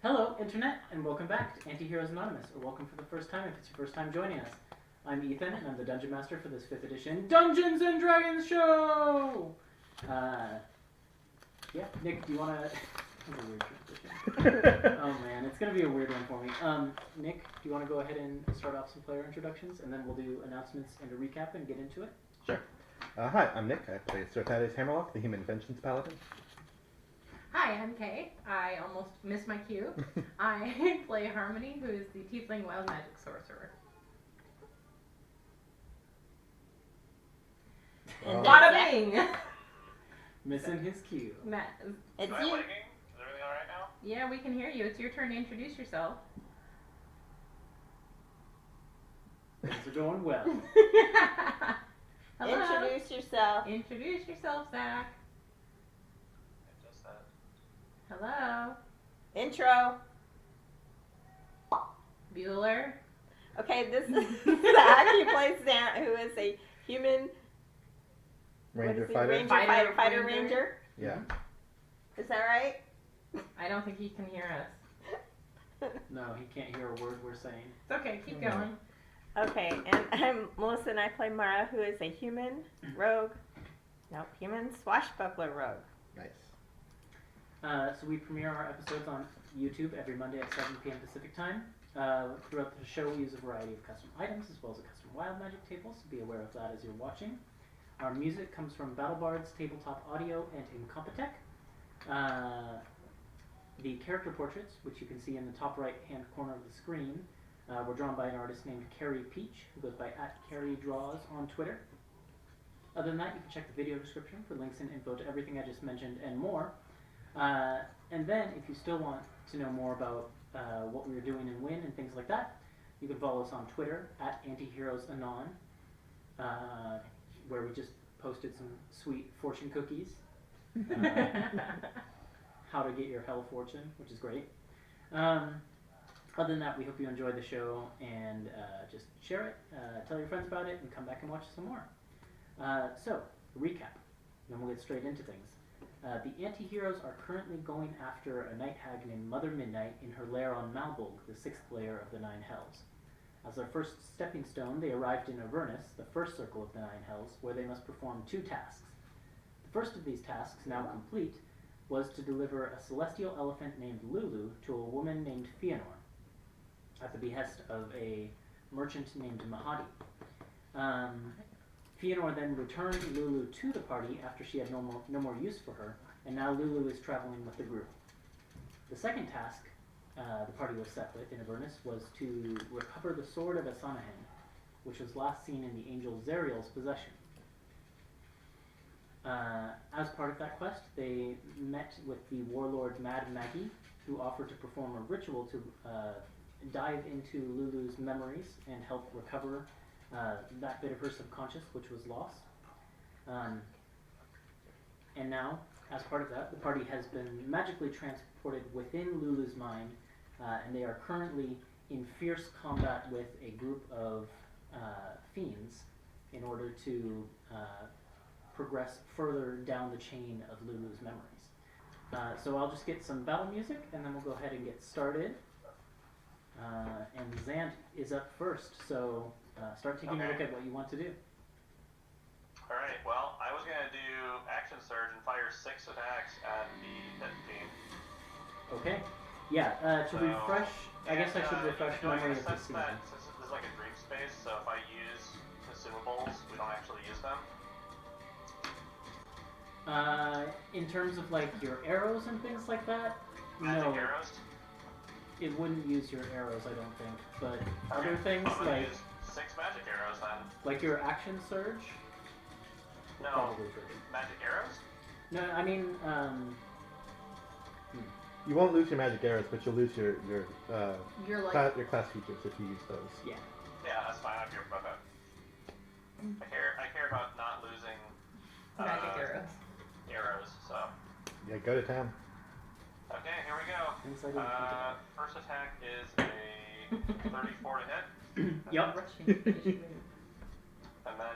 Hello, Internet, and welcome back to Antiheroes Anonymous, or welcome for the first time if it's your first time joining us. I'm Ethan, and I'm the Dungeon Master for this 5th edition Dungeons & Dragons show! Yeah, Nick, do you want to... That's a weird transition. Oh man, it's going to be a weird one for me. Nick, do you want to go ahead and start off some player introductions, and then we'll do announcements and a recap and get into it? Sure. Hi, I'm Nick. I play Sortades Hammerlock, the Human Vengeance Paladin. Hi, I'm Kay. I almost missed my cue. I play Harmony, who is the Tiefling Wild Magic Sorcerer. Bada bing! Missing his cue. Matt, It's you. Is everything alright now? Yeah, we can hear you. It's your turn to introduce yourself. Things are going well. Hello. Introduce yourself. Introduce yourself, Zach. I just said. Hello. Intro. Bueller. Okay, this is Zach. He plays Zan, who is a human Ranger Ranger Fighter. fighter ranger. Yeah. Is that right? I don't think he can hear us. No, he can't hear a word we're saying. It's okay. Keep going. Okay, and I'm Melissa, and I play Mara, who is a human rogue. Nope, human swashbuckler rogue. Nice. So we premiere our episodes on YouTube every Monday at 7 p.m. Pacific time. Throughout the show, we use a variety of custom items as well as a custom wild magic table, so be aware of that as you're watching. Our music comes from BattleBards, TabletopAudio, and Incompetech. The character portraits, which you can see in the top right-hand corner of the screen, were drawn by an artist named Carrie Peach, who goes by @CarrieDraws on Twitter. Other than that, you can check the video description for links and info to everything I just mentioned and more. And then, if you still want to know more about what we were doing in Win and things like that, you can follow us on Twitter @AntiheroesAnon, where we just posted some sweet fortune cookies. How to get your hell fortune, which is great. Other than that, we hope you enjoyed the show, and just share it, tell your friends about it, and come back and watch some more. So, recap, then we'll get straight into things. The Antiheroes are currently going after a night hag named Mother Midnight in her lair on Malbolg, the 6th layer of the Nine Hells. As their first stepping stone, they arrived in Avernus, the first circle of the Nine Hells, where they must perform 2 tasks. The first of these tasks, now complete, was to deliver a celestial elephant named Lulu to a woman named Fëanor, at the behest of a merchant named Mahadi. Fëanor then returned Lulu to the party after she had no more use for her, and now Lulu is traveling with the group. The second task the party was set with in Avernus was to recover the sword of Asanahan, which was last seen in the angel Zariel's possession. As part of that quest, they met with the warlord Mad Maggie, who offered to perform a ritual to dive into Lulu's memories and help recover that bit of her subconscious which was lost. And now, as part of that, the party has been magically transported within Lulu's mind, and they are currently in fierce combat with a group of fiends in order to progress further down the chain of Lulu's memories. So I'll just get some battle music, and then we'll go ahead and get started. And Zant is up first, so start taking a look at what you want to do. Alright, well, I was gonna do Action Surge and fire 6 attacks at the hit team. Okay. Yeah, to refresh, I guess I should refresh my memory of the since season. this is like a dream space, so if I use consumables, we don't actually use them. In terms of like your arrows and things like that, Magic no, arrows? it wouldn't use your arrows, I don't think. But Okay, other things I'm gonna like use 6 magic arrows then. like your action surge, No, probably trigger. magic arrows? No, I mean, You won't lose your magic arrows, but you'll lose your You're like... your class features if you use those. yeah. Yeah, that's fine. I care about that. I care about not losing Magic arrows. arrows. So Yeah, go to town. okay, here we go. Things I didn't think about. First attack is a 34 to hit. Yep. And then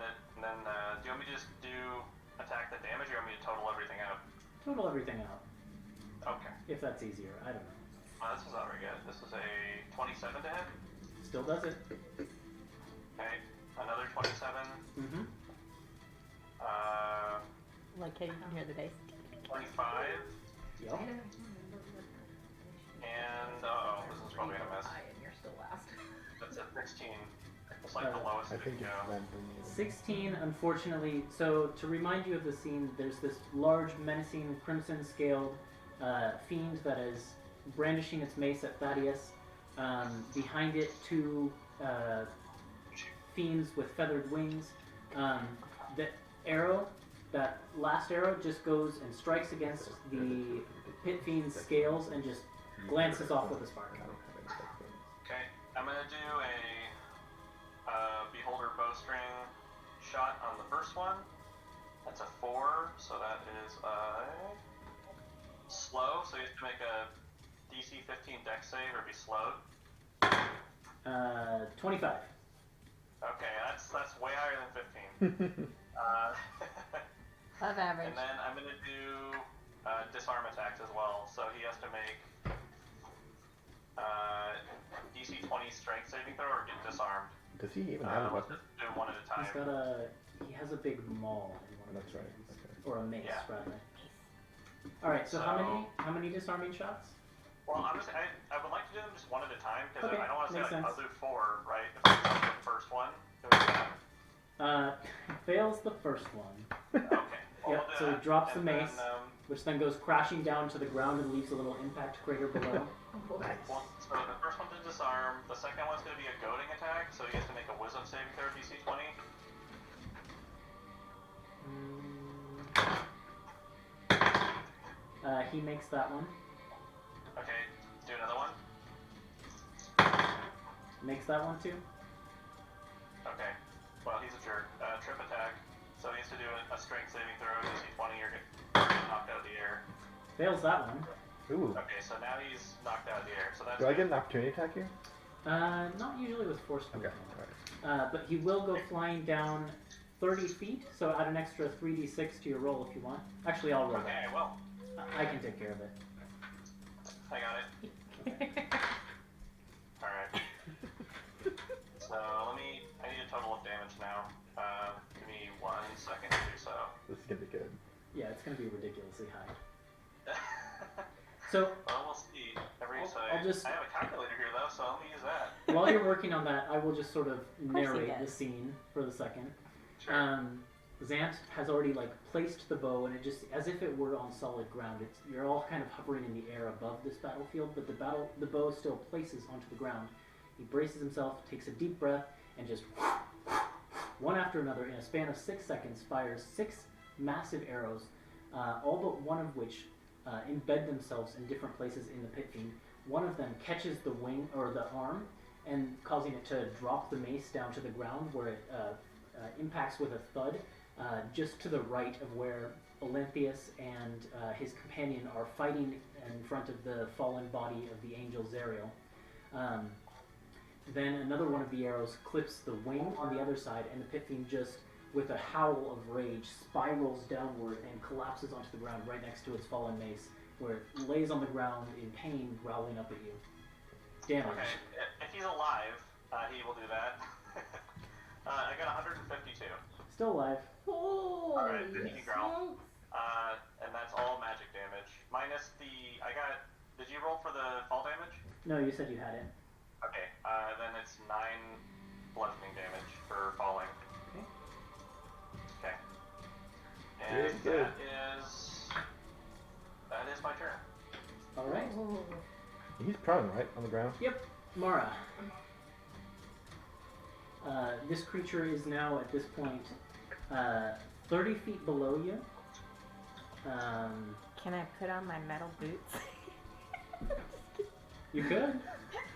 do you want me to just do attack the damage, or you want me to total everything out? Total everything out. Okay. if that's easier. I don't know. This is not very good. This is a 27 to hit. Still does it. Okay. Another 27. Mm-hmm. Like how you can hear the dice. 25. Yep. And, this is probably gonna miss. And you're still last. That's a 16. It's like the lowest I it think can it's go. random. 16, unfortunately. So, to remind you of the scene, there's this large, menacing, crimson-scaled fiend that is brandishing its mace at Thaddeus. Behind it, two fiends with feathered wings. The arrow, that last arrow, just goes and strikes against the pit fiend's scales and just glances off with a spark. Okay. I'm gonna do a Beholder Bowstring shot on the first one. That's a 4, so that is slow, so you have to make a DC 15 dex save or be slowed. 25. Okay, that's way higher than 15. Above average. And then I'm gonna do disarm attacks as well, so he has to make DC 20 strength saving throw or get disarmed. Does he even have a Let's weapon? just do one at a time. He has a big maul in one of That's his right. hands. Okay. Or a mace, Yeah. rather. Alright, so how So- many disarming shots? Well, I would like to do them just one at a time because Okay, I don't want to say makes like, I'll sense. do 4, right? If I do the first one, can we do that? Fails the first one, Okay. Well, Yep, we'll do so he that. drops the And mace. Then, which then goes crashing down to the ground and leaves a little impact crater below. Nice. well, so the first one's a disarm. The second one's going to be a goading attack, so he has to make a wisdom saving throw DC 20. He makes that one. Okay, do another one. Makes that one too. Okay. Well, he's a jerk. Trip attack. So he has to do a strength saving throw, DC 20, or get knocked out of the air. Fails that one. Ooh. Okay, so now he's knocked out of the air. So that's Do I get good. an opportunity attack here? Not usually with force Okay. movement. Alright. But he will go flying down 30 feet, so add an extra 3d6 to your roll if you want. Actually, I'll roll Okay, that. well, I can take care of it. I got it. Alright. So I need a total of damage now. Give me 1 second to do so. This is gonna be good. Yeah, it's going to be ridiculously high. So, Well, we'll see. I'll just- I have a calculator here though, so let me use that. while you're working on that, I will just sort of course he narrate the does. scene for the second. Sure. Zant has already placed the bow, and it just as if it were on solid ground. You're all kind of hovering in the air above this battlefield, but the bow still places onto the ground. He braces himself, takes a deep breath, and just one after another, in a span of 6 seconds, fires 6 massive arrows, all but one of which embed themselves in different places in the pit fiend. One of them catches the wing or the arm, and causing it to drop the mace down to the ground, where it impacts with a thud, just to the right of where Olympius and his companion are fighting in front of the fallen body of the angel Zerial. Then another one of the arrows clips the wing on the other side, and the pit fiend just, with a howl of rage, spirals downward and collapses onto the ground right next to its fallen mace, where it lays on the ground in pain, growling up at you. Damage. Okay, if he's alive, he will do that. I got 152. Still alive. Holy Alright, then you can growl. smokes. And that's all magic damage. Minus did you roll for the fall damage? No, you said you had it. Okay, then it's 9 bludgeoning damage for falling. Okay. Okay. And Good. that is my turn. Alright. Ooh. He's prone, right? On the ground? Yep, Mara. This creature is now, at this point, 30 feet below you. Can I put on my metal boots? You could. Do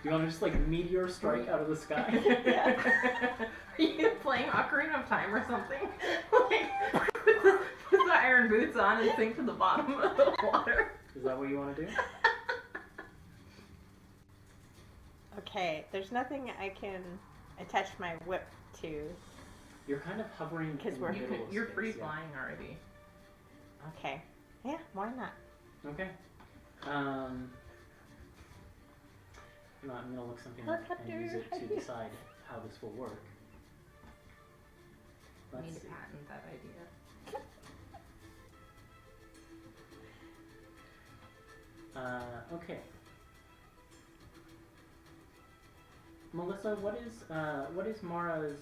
you want to just, meteor strike out of the sky? Are you playing Ocarina of Time or something? Put the iron boots on and sink to the bottom of the water. Is that what you want to do? Okay, there's nothing I can attach my whip to. You're kind of hovering 'Cause in we're- the middle of You're space, free yeah. flying already. Okay. Yeah, why not? Okay. You know, I'm gonna look something up and use it to decide how this will work. We Let's need to see. patent that idea. Okay. Melissa, what is Mara's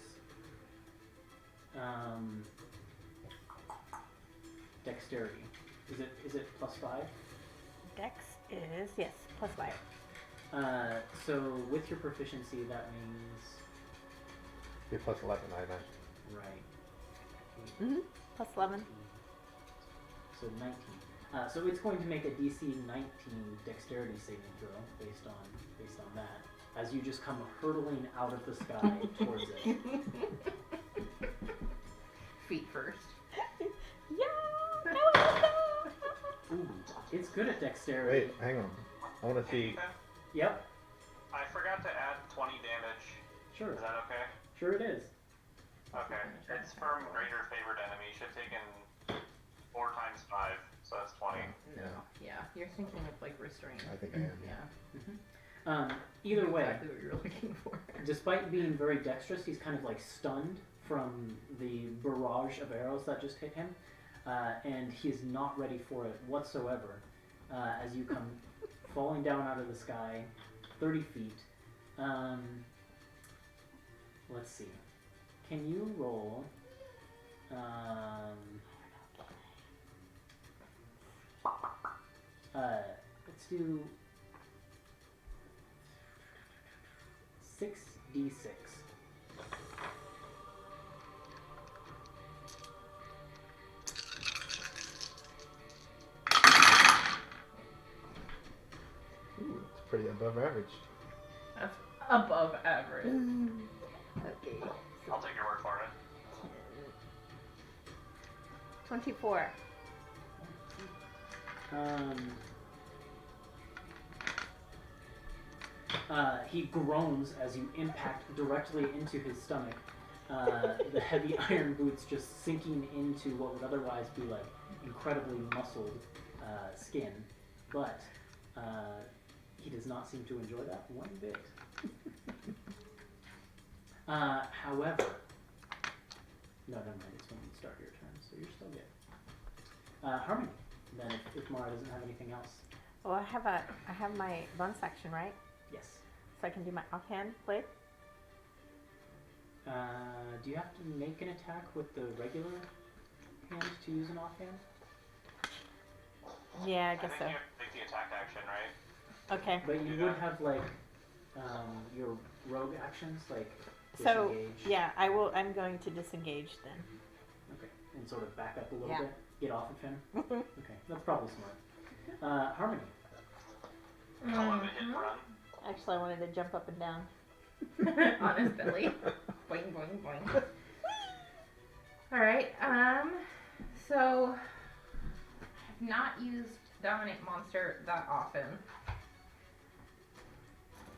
dexterity? Is it +5? Dex is, yes, +5. So with your proficiency, that means Be plus 11, I imagine. right. +11. So 19. So it's going to make a DC 19 dexterity saving throw based on that. As you just come hurtling out of the sky towards it. Feet first. Yeah! Ooh, it's good at dexterity. Wait, hang on. I want to see. Ethan, Yep. I forgot to add 20 damage. Sure. Is that okay? Sure it is. Okay. It's from greater favored enemy. Should have taken 4 times 5, so that's 20. No. Yeah, you're thinking of like restraint. I think I am. Yeah. Either way, Exactly what you're looking for. despite being very dexterous, he's kind of like stunned from the barrage of arrows that just hit him, and he is not ready for it whatsoever. As you come falling down out of the sky, 30 feet. Let's see. Can you roll? Let's do 6d6. Ooh, it's pretty above average. That's above average. Okay. I'll take your word for it. 24. He groans as you impact directly into his stomach. The heavy iron boots just sinking into what would otherwise be like incredibly muscled skin, but he does not seem to enjoy that one bit. However, no, never mind. It's when you start your turn, so you're still good. Harmony. Then, if Mara doesn't have anything else, Well, I have my bonus action, right? yes. So I can do my offhand blade. Do you have to make an attack with the regular hand to use an offhand? Yeah, I I guess think so. you have to take the attack action, right? Okay. But you would have like your rogue actions, like So disengage. yeah, I'm going to disengage then. Okay, and sort of back up a little Yeah. bit, get off of him. Okay, that's probably smart. Harmony. Call him a hit and run. Actually, I wanted to jump up and down. On his belly. Boing, boing, boing. Alright, so I've not used Dominate Monster that often.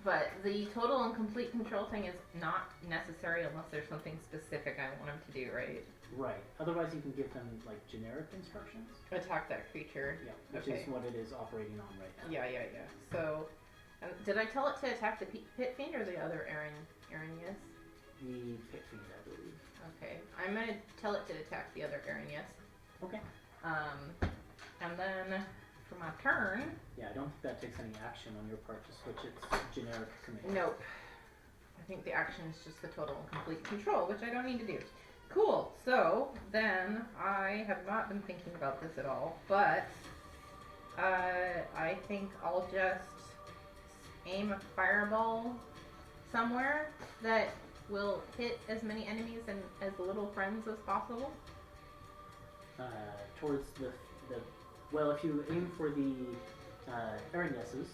But the total and complete control thing is not necessary unless there's something specific I want him to do, right? Right. Otherwise, you can give them like generic instructions. Attack that creature. Yeah, which Okay. is what it is operating on right now. Yeah. So, did I tell it to attack the Pit Fiend or the other Aranius? The pit fiend, I believe. Okay, I'm gonna tell it to attack the other Aranius. Okay. And then for my turn, Yeah, I don't think that takes any action on your part to switch its generic command. nope. I think the action is just the total and complete control, which I don't need to do. Cool. So then I have not been thinking about this at all, but I think I'll just aim a fireball somewhere that will hit as many enemies and as little friends as possible. Towards the well, if you aim for the Araniuses,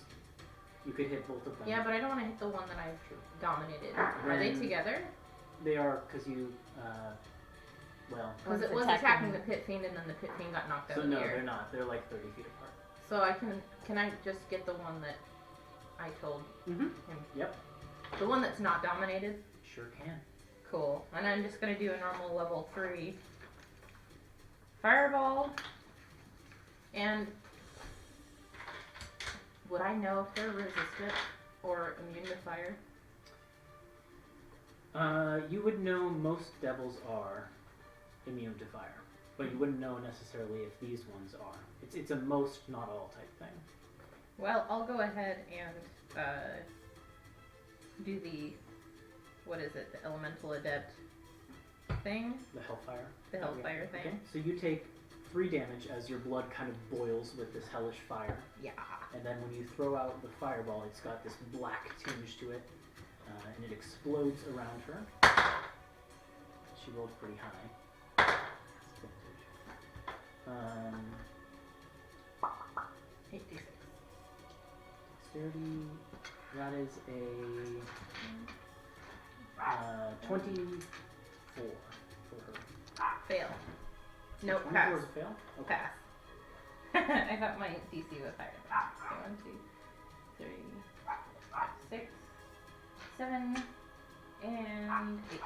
you could hit both of them. Yeah, but I don't want to hit the one that I've dominated. Are they Then- together? They are, because you, well, Because One's it was attacking- attacking the Pit Fiend and then the Pit Fiend got knocked out so of the no, air. they're not. They're like 30 feet apart. So can I just get the one that I told Mm-hmm. him? Yep. The one that's not dominated? Sure can. Cool. And I'm just going to do a normal level 3 fireball. And Would I know if they're resistant or immune to fire? You would know most devils are immune to fire, but you wouldn't know necessarily if these ones are. It's a most, not all type thing. Well, I'll go ahead and do the, what is it, the elemental adept thing? The hellfire. The hellfire thing. Okay, so you take 3 damage as your blood kind of boils with this hellish fire. Yeah. And then when you throw out the fireball, it's got this black tinge to it, and it explodes around her. She rolled pretty high. 86. Sturdy, that is a 24 for her. Fail. Nope, 24 pass. is a fail? Okay. Pass. I thought my DC was higher than that. So 1, 2, 3, 5, 6, 7, and 8.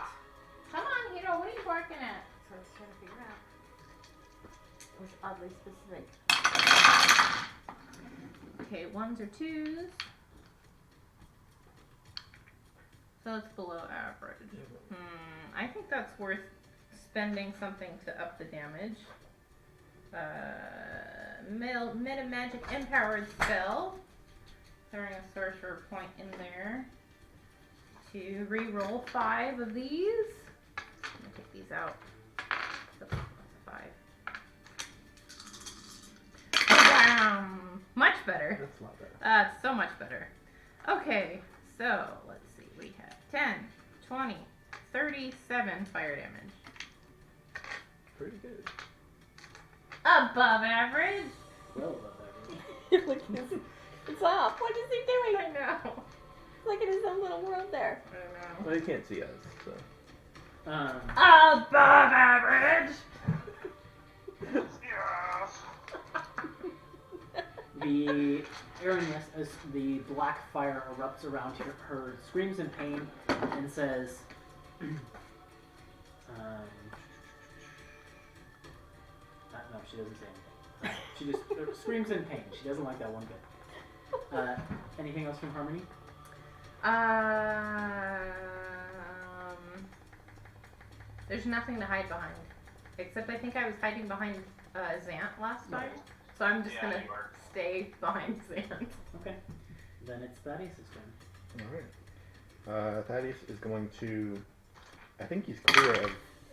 Come on, Hiro, what are you barking at? So I was trying to figure out. It was oddly specific. Okay, 1s or 2s. So it's below average. I think that's worth spending something to up the damage. Meta magic empowered spell. Throwing a sorcerer point in there to re-roll 5 of these. I'm gonna take these out. That's a 5. Bam! Much better. That's a lot better. That's so much better. Okay, so let's see. We have 10, 20, 37 fire damage. Pretty good. Above average. Well above average. Look at this. It's off. What is he doing? I know. Look at his own little world there. I know. Well, you can't see us, so. Above average. Yes! The Aramis, as the black fire erupts around her screams in pain and says, no, she doesn't say anything. She just screams in pain. She doesn't like that one bit. Anything else from Harmony? There's nothing to hide behind. Except I think I was hiding behind Zant last time. Right. So I'm just Yeah, gonna you are. stay behind Zant. Okay. Then it's Thaddeus' turn. Alright. Thaddeus is going to. I think he's clear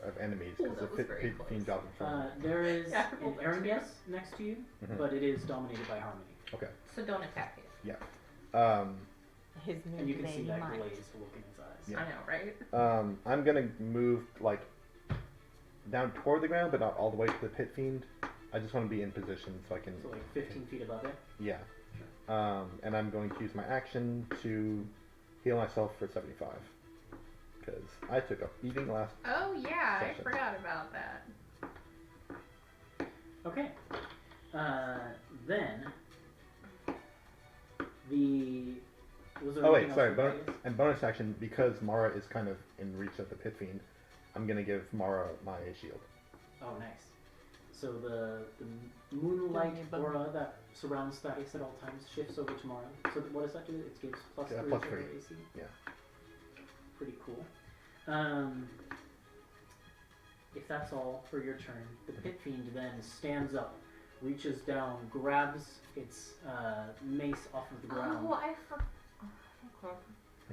of enemies Ooh, because the that was pit very close. fiend job in front of him. There is Yeah, an Aramis next to you, Mhm. but it is dominated by Harmony. Okay. So don't attack it. His new And you can see lady that mind. glaze look in his eyes. Yeah. I know, right? I'm gonna move like down toward the ground, but not all the way to the pit fiend. I just want to be in position so I can. So like 15 feet above it. Yeah. And I'm going to use my action to heal myself for 75 because I took a beating last. Oh yeah, I Session. forgot about that. Okay. Then the. Was there Oh anything wait, else sorry. for Thaddeus? And bonus action because Mara is kind of in reach of the pit fiend. I'm gonna give Mara my shield. Oh, nice. So the moonlight Don't need them. aura that surrounds Thaddeus at all times shifts over to Mara. So what does that do? It gives plus Yeah, 3 plus to 3. her AC. Yeah. Pretty cool. If that's all for your turn, the pit fiend then stands up, reaches down, grabs its mace off of the ground. Oh, I forgot. Okay.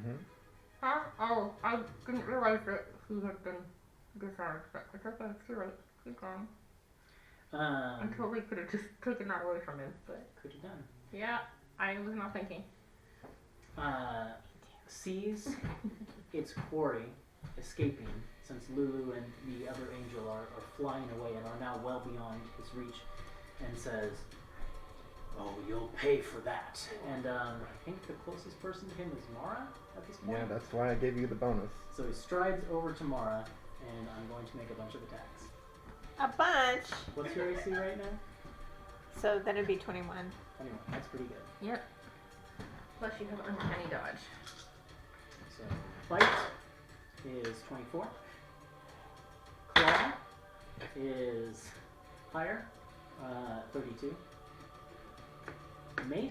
Mm-hmm. Huh? Oh, I didn't realize that he had been disarmed. But I guess that's right. Keep going. I totally could have just taken that away from him, but Could have done. yeah, I was not thinking. Sees its quarry escaping, since Lulu and the other angel are flying away and are now well beyond its reach, and says, "Oh, you'll pay for that." And I think the closest person to him is Mara at this point. Yeah, that's why I gave you the bonus. So he strides over to Mara, and I'm going to make a bunch of attacks. A bunch. What's your AC right now? So that'd be 21. Anyway, that's pretty good. Yep. Plus you have uncanny dodge. So bite is 24. Claw is higher, 32. Mace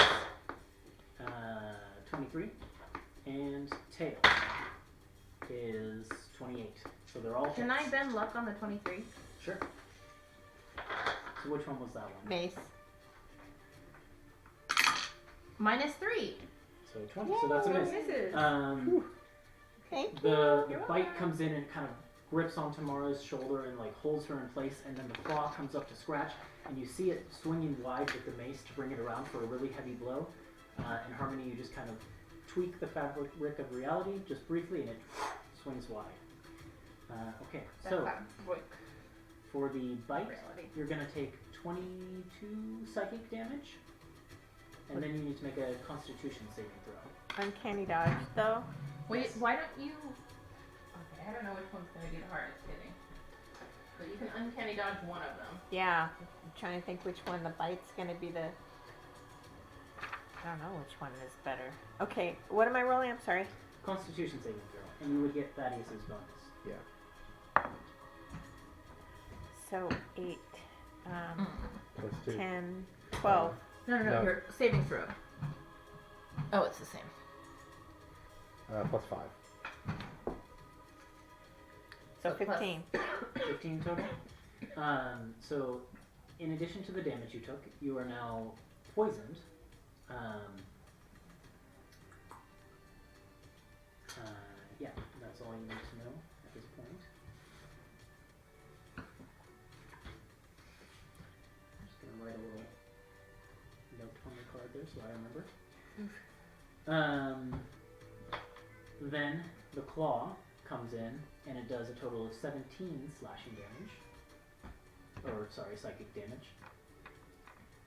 23. And tail is 28. So they're all Can hits. I bend luck on the 23? Sure. So which one was that one? Mace. -3. So 20. So that's a miss. Misses. Thank you. The You're bite welcome. comes in and kind of grips onto Mara's shoulder and like holds her in place, and then the claw comes up to scratch, and you see it swinging wide with the mace to bring it around for a really heavy blow. And Harmony, you just kind of tweak the fabric of reality just briefly, and it swings wide. Okay, so for the bite, Reality. you're gonna take 22 psychic damage, and then you need to make a Constitution saving throw. Uncanny dodge, though. Wait, Yes. why don't you... Okay, I don't know which one's going to be the hardest hitting. But you can uncanny dodge one of them. Yeah. I'm trying to think which one the bite's going to be the... I don't know which one is better. Okay, what am I rolling? I'm sorry. Constitution saving throw, and you would get Thaddeus's bonus. Yeah. So 8, Plus 2. 10, 12. No, No. your saving throw. Oh, it's the same. Plus 5. So plus- 15. 15 total. So, in addition to the damage you took, you are now poisoned. Yeah, that's all you need to know at this point. I'm just gonna write a little note on the card there so I remember. Then the claw comes in and it does a total of 17 slashing damage. Or, sorry, psychic damage.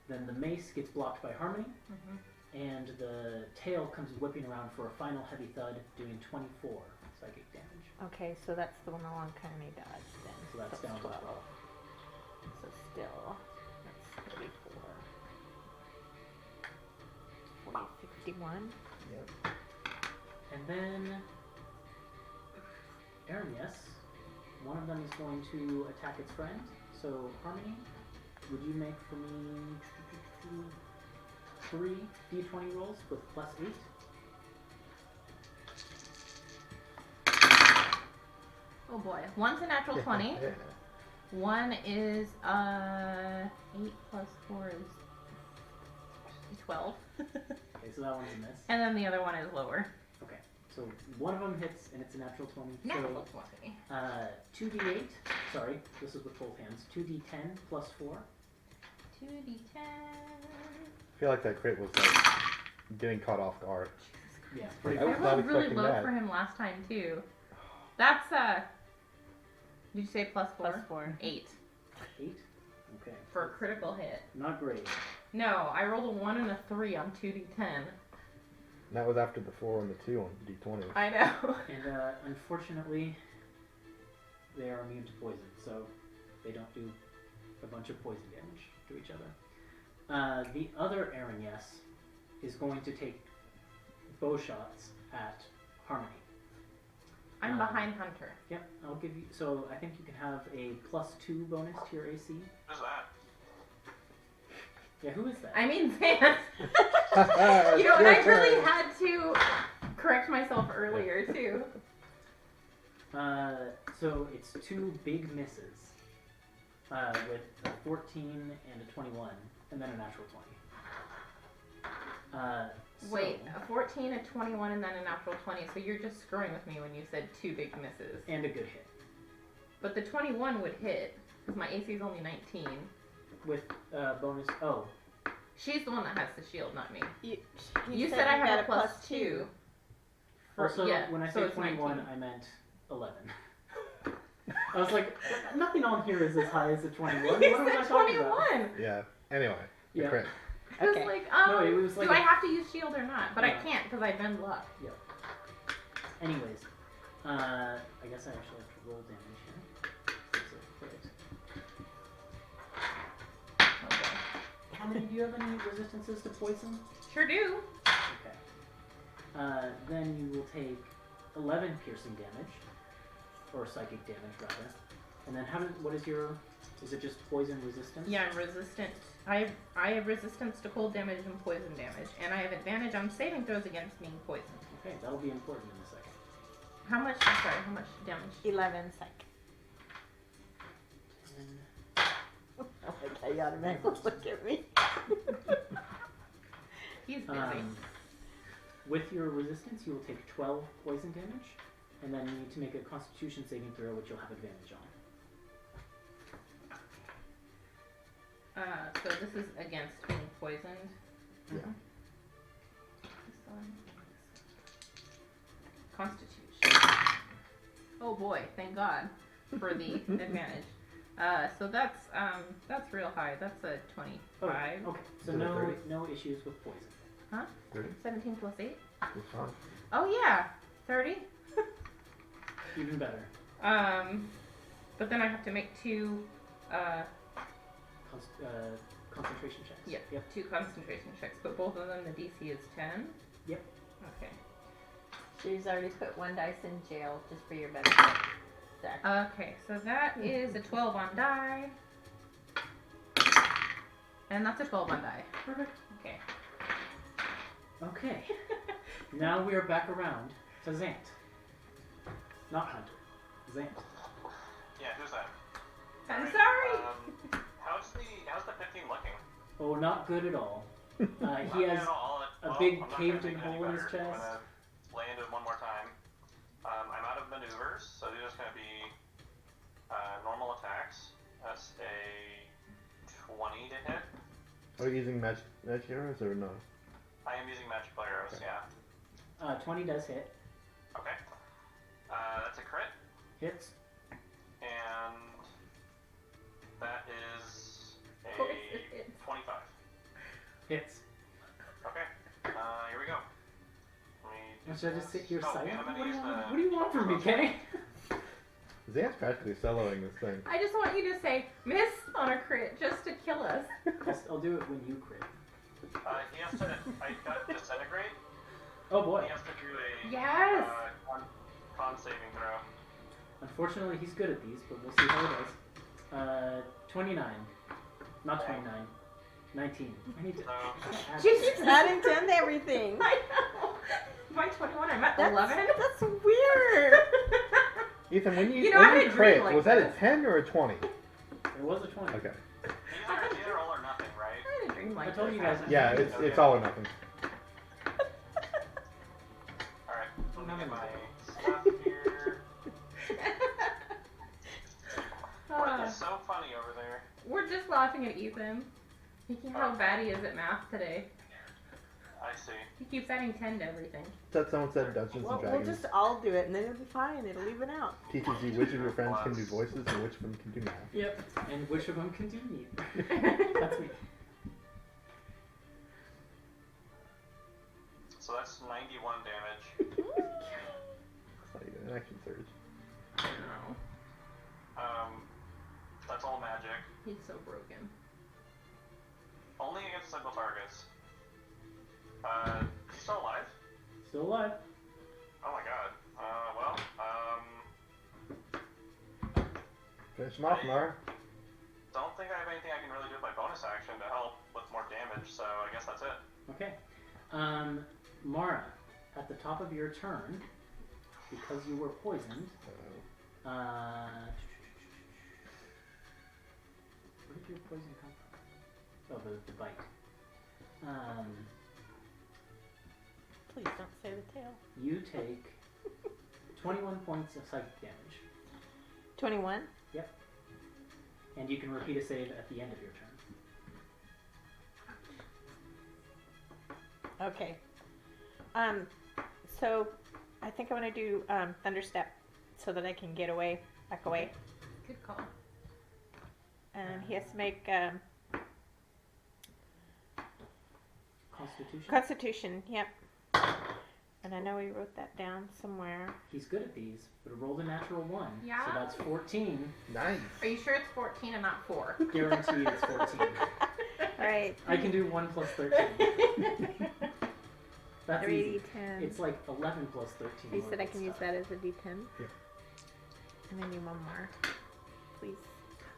Then the mace gets blocked by Harmony, and the tail comes whipping around for a final heavy thud, doing 24 psychic damage. Okay, so that's the one along uncanny dodge then. So that's down to 12. So still, that's 34. 40, 51. Yep. And then, Aaron, yes, one of them is going to attack its friend. So, Harmony, would you make for me 3 d20 rolls with plus 8? Oh boy. One's a natural 20. Yeah. One is 8 plus 4 is 12. Okay, so that one's a miss. And then the other one is lower. Okay, so one of them hits and it's a natural 20. Natural So, 20. 2d8, sorry, this is with both hands. 2d10 plus 4. 2d10. I feel like that crit was like getting caught off guard. Yeah, I pretty was I not rolled really expecting low that. for him last time too. That's did you say plus 4? Plus 4. 8 8? Okay. for a critical hit. Not great. No, I rolled a 1 and a 3 on 2d10. And that was after the 4 and the 2 on D20. I know. And unfortunately, they are immune to poison, so they don't do a bunch of poison damage to each other. The other Aaron Yes is going to take bow shots at Harmony. I'm behind Hunter. Yep, I'll give you. So I think you can have a +2 bonus to your AC. Who's that? Yeah, who is that? I mean, Vance. You know, and I really had to correct myself earlier too. So it's 2 big misses with a 14 and a 21, and then a natural 20. Wait, So- a 14, a 21, and then a natural 20. So you're just screwing with me when you said 2 big misses. And a good hit. But the 21 would hit because my AC is only 19. With bonus. Oh, She's the one that has the shield, not me. You said I you had got a plus 2. also, yeah, when I so say it's 21, 19. I meant 11. I was like, nothing on here is as high as a 21. What You am I said talking about? 21. Yeah. Anyway, the Yeah. crit. I was Okay. like, No, it was like do a- I have to use shield or not? But I No. can't because I bend luck. Anyways, I guess I actually have to roll damage here. Since it's a crit. Okay. How many do you have any resistances to poison? Sure do. Okay. Then you will take 11 piercing damage, or psychic damage rather. And then what is your Is it just poison resistance? Yeah, I'm resistant. I have resistance to cold damage and poison damage, and I have advantage on saving throws against being poisoned. Okay, that'll be important in a second. How much? I'm sorry. How much damage? 11 psych. Okay, you automatically look at me. He's busy. With your resistance, you will take 12 poison damage, and then you need to make a Constitution saving throw, which you'll have advantage on. So this is against being poisoned. Yeah. This one. Constitution. Oh boy, thank God for the advantage. So that's real high. That's a 25. Okay, so Is it a 30? no issues with poison. Huh? 30? 17 plus 8. It's fine. Oh yeah, 30. Even better. But then I have to make two Concentration checks. Yep. two concentration checks, but both of them the DC is 10. Yep. Okay. She's already put 1 dice in jail just for your benefit. Zach. Okay, so that is a 12 on die. And that's a 12 on die. Perfect. Okay. Okay. Now we are back around to Zant. Not Hunter. Zant. Yeah, who's that? I'm Alright, sorry. How's the 15 looking? Oh, not good at all. He Not has at all. a Well, big I'm not caved gonna in make it any hole in his better. I'm chest. gonna lay into it one more time. I'm out of maneuvers, so these are just gonna be normal attacks. That's a 20 to hit. Are you using magic arrows or no? I am using magical arrows, Okay. yeah. 20 does hit. Okay. That's a crit, Hits. and that is Of course it a hits. 25. Hits. Okay. Here we go. Let me Should I just sit here Oh, silent? yeah, I'm What gonna do you use want? the- What do you want from me, Kenny? Zant's practically soloing this thing. I just want you to say miss on a crit just to kill us. I'll do it when you crit. He has to. I got disintegrate. Oh boy. He has to do a Yes. con saving throw. Unfortunately, he's good at these, but we'll see how he does. 29. Not 29. 19. I need to. So add- Jesus. She's adding 10 to everything. I know. By 21, I'm at That's, 11. that's weird. Ethan, when you, You know, I when had you a crit, dream like was that a this. 10 or a 20? It was a 20. Okay. these are all or nothing, right? I had a dream like I told this. you guys. Yeah, it's all or nothing. All right. Let me get my stuff here. What is so funny over there? We're just laughing at Ethan. Thinking how bad he is at math today. I see. He keeps adding 10 to everything. That someone said Dungeons Well, and we'll Dragons just all do it and then it'll be fine. It'll even out. teaches you which of your friends can do voices and which of them can do math. Yep. And which of them can do neither? That's me. So that's 91 damage. It's not even an action surge. No. That's all magic. He's so broken. Only against single targets. He's still alive? Still alive. Oh my god. Finish him off, Mara. Don't think I have anything I can really do with my bonus action to help with more damage, so I guess that's it. Okay. Mara, at the top of your turn, because you were poisoned, where did your poison come from? Oh, the bite. Please don't say the tail. You take 21 points of psychic damage, 21? and you can repeat a save at the end of your turn. Okay. So I think I'm gonna do Thunderstep so that I can get away, back away. Good call. And he has to make Constitution. Constitution. Yep. And I know he wrote that down somewhere. He's good at these, but it rolled a natural 1. Yeah? So that's 14. Nice. Are you sure it's 14 and not 4? Guaranteed it's 14. All right. I can do 1 plus 13. That's 3 easy. D10. It's like 11 plus 13. You said I more can good use stuff. that as a D10. Yeah. And then do one more, please.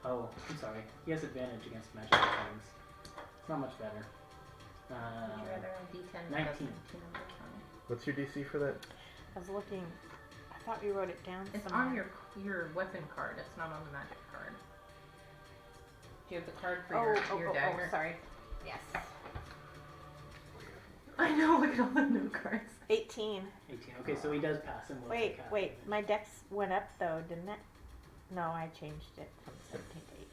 Oh, I'm sorry. He has advantage against magical things. It's not much better. Would you rather a D10 19. Penumbra? What's your DC for that? I was looking. I thought you wrote it down. It's somewhere. on your weapon card. It's not on the magic card. Do you have the card for your dagger? Oh, sorry. Yes. I know. Look at all the note cards. 18. 18. Okay, so he does pass him with the Wait, cap. wait. My dex went up though, didn't it? No, I changed it from 17 to 18.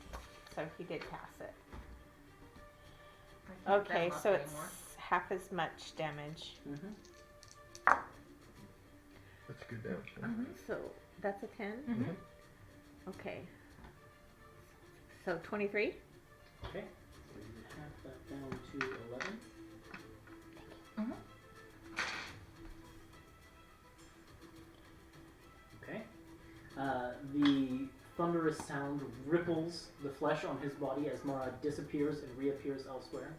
So he did pass it. I can't Okay, set him so up it's anymore. half as much damage. Mm-hmm. That's good damage. Mhm. So that's a 10? Mhm. Okay. So 23? Okay. So you have that down to 11. Mhm. Okay. The thunderous sound ripples the flesh on his body as Mara disappears and reappears elsewhere.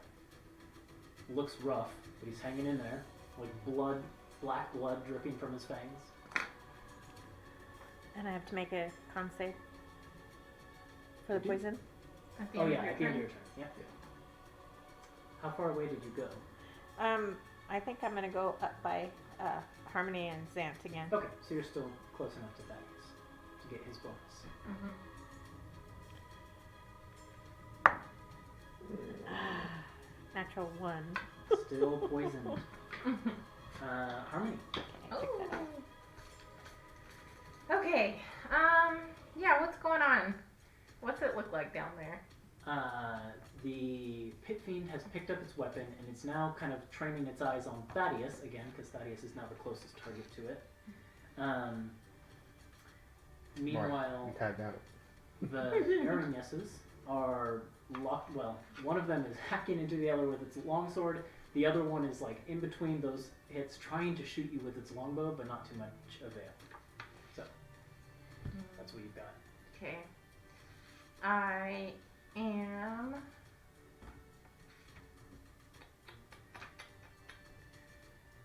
Looks rough, but he's hanging in there, like blood, black blood dripping from his fangs. And I have to make a con save for the You do? poison? At the Oh end yeah, of your at the end of turn. your turn. Yep. How far away did you go? I think I'm gonna go up by Harmony and Zant again. Okay, so you're still close enough to Thaddeus to get his bonus. Mhm. Natural 1. Still poisoned. Harmony. Okay, I took that out. Oh. Okay. Yeah. What's going on? What's it look like down there? The pit fiend has picked up its weapon and it's now kind of training its eyes on Thaddeus again, because Thaddeus is now the closest target to it. Meanwhile, You tagged out. the Arignesses are locked. Well, one of them is hacking into the other with its longsword. The other one is like in between those hits, trying to shoot you with its longbow, but not too much avail. So that's what you've got. Okay. I am.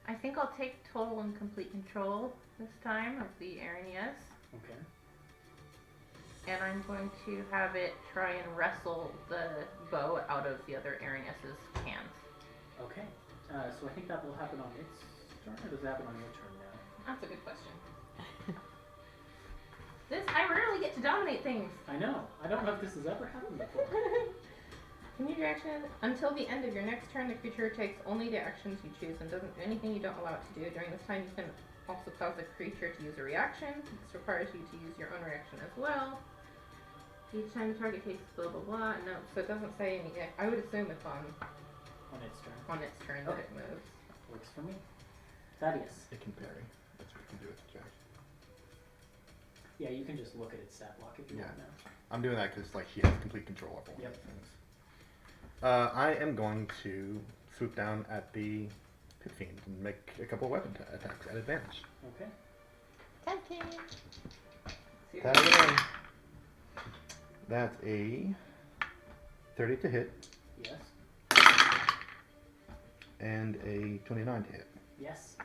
I think I'll take total and complete control this time of the Arignes. Okay. And I'm going to have it try and wrestle the bow out of the other Arignes's hands. Okay. So I think that will happen on its turn, or does it happen on your turn now? That's a good question. I rarely get to dominate things. I know. I don't know if this has ever happened before. Can you do action until the end of your next turn? The creature takes only the actions you choose and doesn't do anything you don't allow it to do. During this time, you can also cause the creature to use a reaction. This requires you to use your own reaction as well. Each time the target takes blah blah blah. No, so it doesn't say any. I would assume it's on On its turn. its turn that it moves. Works for me. Thaddeus. It can parry. That's what you can do with the jack. Yeah, you can just look at its stat block if you Yeah. want now. I'm doing that because like he has complete control over all Yep. these things. I am going to swoop down at the pit fiend and make a couple of weapon attacks at advantage. Okay. See if Tag it in. That's a 30 to hit Yes. and a 29 to hit. Yes.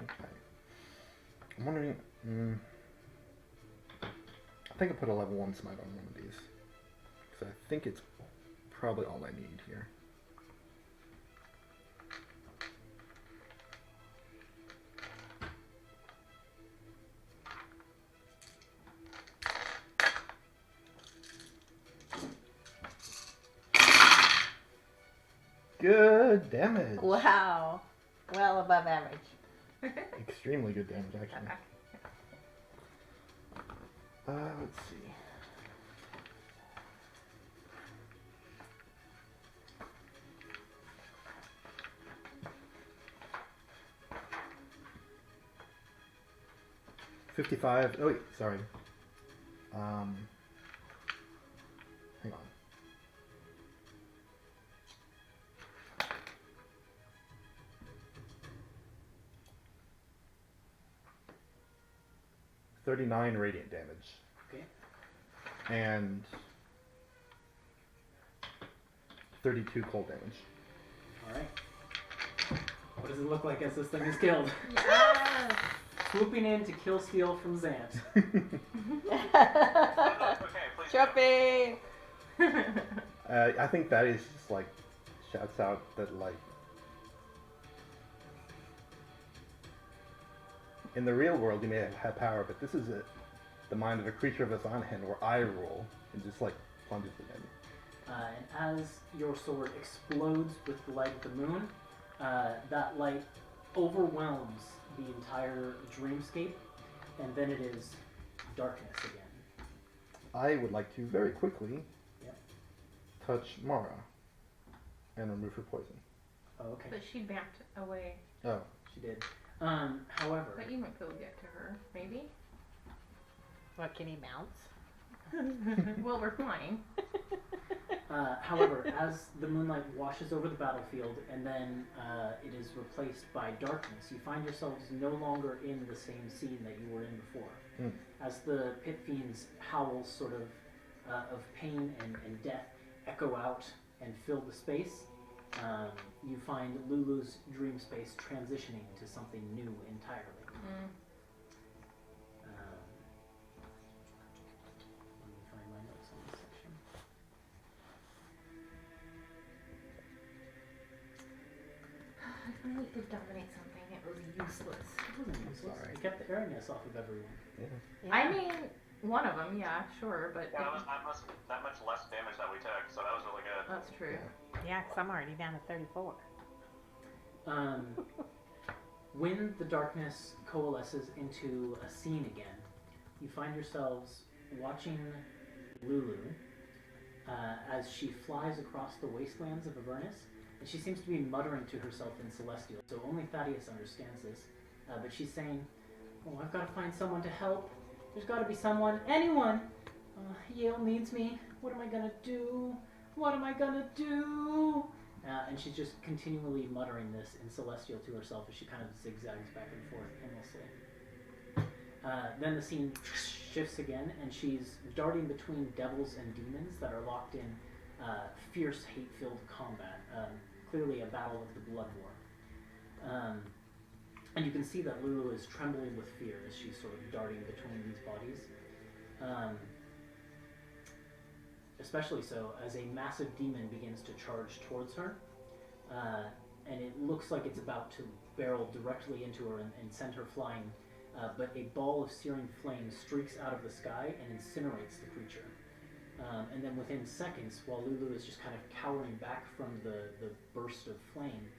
Okay. I'm wondering. I think I put a level 1 smite on one of these. Because I think it's probably all I need here. Good damage. Wow. Well above average. Extremely good damage, actually. Let's see. $55. Oh wait, sorry. Hang on. $39 radiant damage. Okay. And 32 cold damage. Alright. What does it look like as this thing is killed? Yes. Swooping in to kill steal from Zant. Okay, please Trophy! I think that is just like shouts out that like in the real world you may have power, but this is the mind of a creature of its own hand where I rule and just like plunges it in. And as your sword explodes with the light of the moon, that light overwhelms the entire dreamscape, and then it is darkness again. I would like to very quickly Yep. touch Mara and remove her poison. Oh, okay. But she backed away. Oh. She did. However, But you might go get to her, maybe? What, can he bounce? Well, we're flying. however, as the moonlight washes over the battlefield and then it is replaced by darkness, you find yourselves no longer in the same scene that you were in before. Mm. As the pit fiend's howls sort of pain and death echo out and fill the space, you find Lulu's dream space transitioning to something new entirely. Mm. Let me find my notes on this section. I finally did dominate something. It was useless. It wasn't useless. Sorry. It kept the airiness off of everyone. Yeah. I mean, one of them, yeah, sure, but Yeah, that much less damage that we took, so that was really good. that's true. Yeah, 'cause I'm already down to 34. When the darkness coalesces into a scene again, you find yourselves watching Lulu as she flies across the wastelands of Avernus, and she seems to be muttering to herself in Celestial, so only Thaddeus understands this, but she's saying, "Oh, I've got to find someone to help. There's got to be someone, anyone. Yale needs me. What am I gonna do? What am I gonna do?" And she's just continually muttering this in Celestial to herself as she kind of zigzags back and forth endlessly. Then the scene shifts again, and she's darting between devils and demons that are locked in fierce, hate-filled combat. Clearly a battle of the Blood War. And you can see that Lulu is trembling with fear as she's sort of darting between these bodies. Especially so as a massive demon begins to charge towards her, and it looks like it's about to barrel directly into her and send her flying, but a ball of searing flame streaks out of the sky and incinerates the creature. And then within seconds, while Lulu is just kind of cowering back from the burst of flame,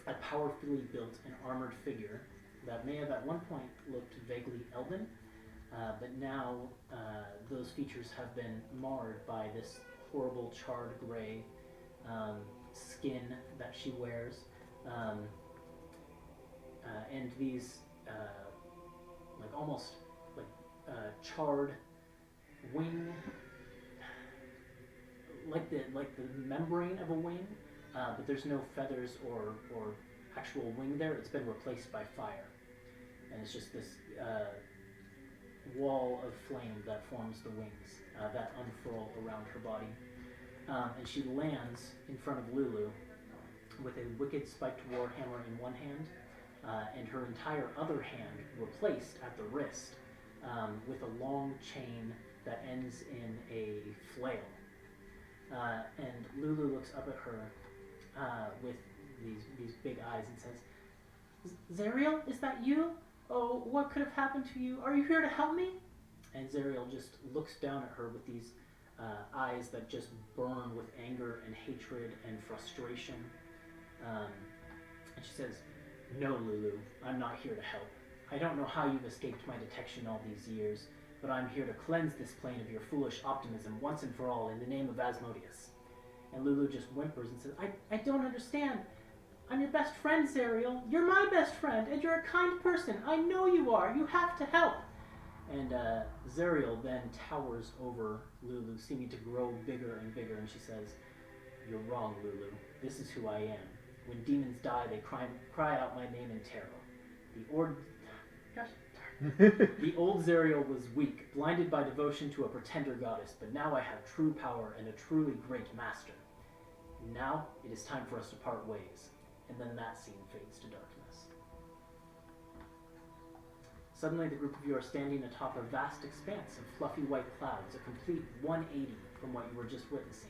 a powerfully built and armored figure that may have at one point looked vaguely elven, but now those features have been marred by this horrible charred gray skin that she wears, and these like almost like charred wing, like the membrane of a wing, but there's no feathers or actual wing there. It's been replaced by fire, and it's just this wall of flame that forms the wings that unfurl around her body. And she lands in front of Lulu with a wicked spiked warhammer in one hand, and her entire other hand replaced at the wrist with a long chain that ends in a flail. And Lulu looks up at her with these big eyes and says, "Zariel, is that you? Oh, what could have happened to you? Are you here to help me?" And Zariel just looks down at her with these eyes that just burn with anger and hatred and frustration. And she says, "No, Lulu, I'm not here to help. I don't know how you've escaped my detection all these years, but I'm here to cleanse this plane of your foolish optimism once and for all in the name of Asmodeus." And Lulu just whimpers and says, I don't understand. I'm your best friend, Zariel. You're my best friend, and you're a kind person. I know you are. You have to help." And Zariel then towers over Lulu, seeming to grow bigger and bigger, and she says, "You're wrong, Lulu. This is who I am. When demons die, they cry out my name in terror. The old Zariel was weak, blinded by devotion to a pretender goddess, but now I have true power and a truly great master. Now it is time for us to part ways." And then that scene fades to darkness. suddenly the group of you are standing atop a vast expanse of fluffy white clouds, a complete 180 from what you were just witnessing.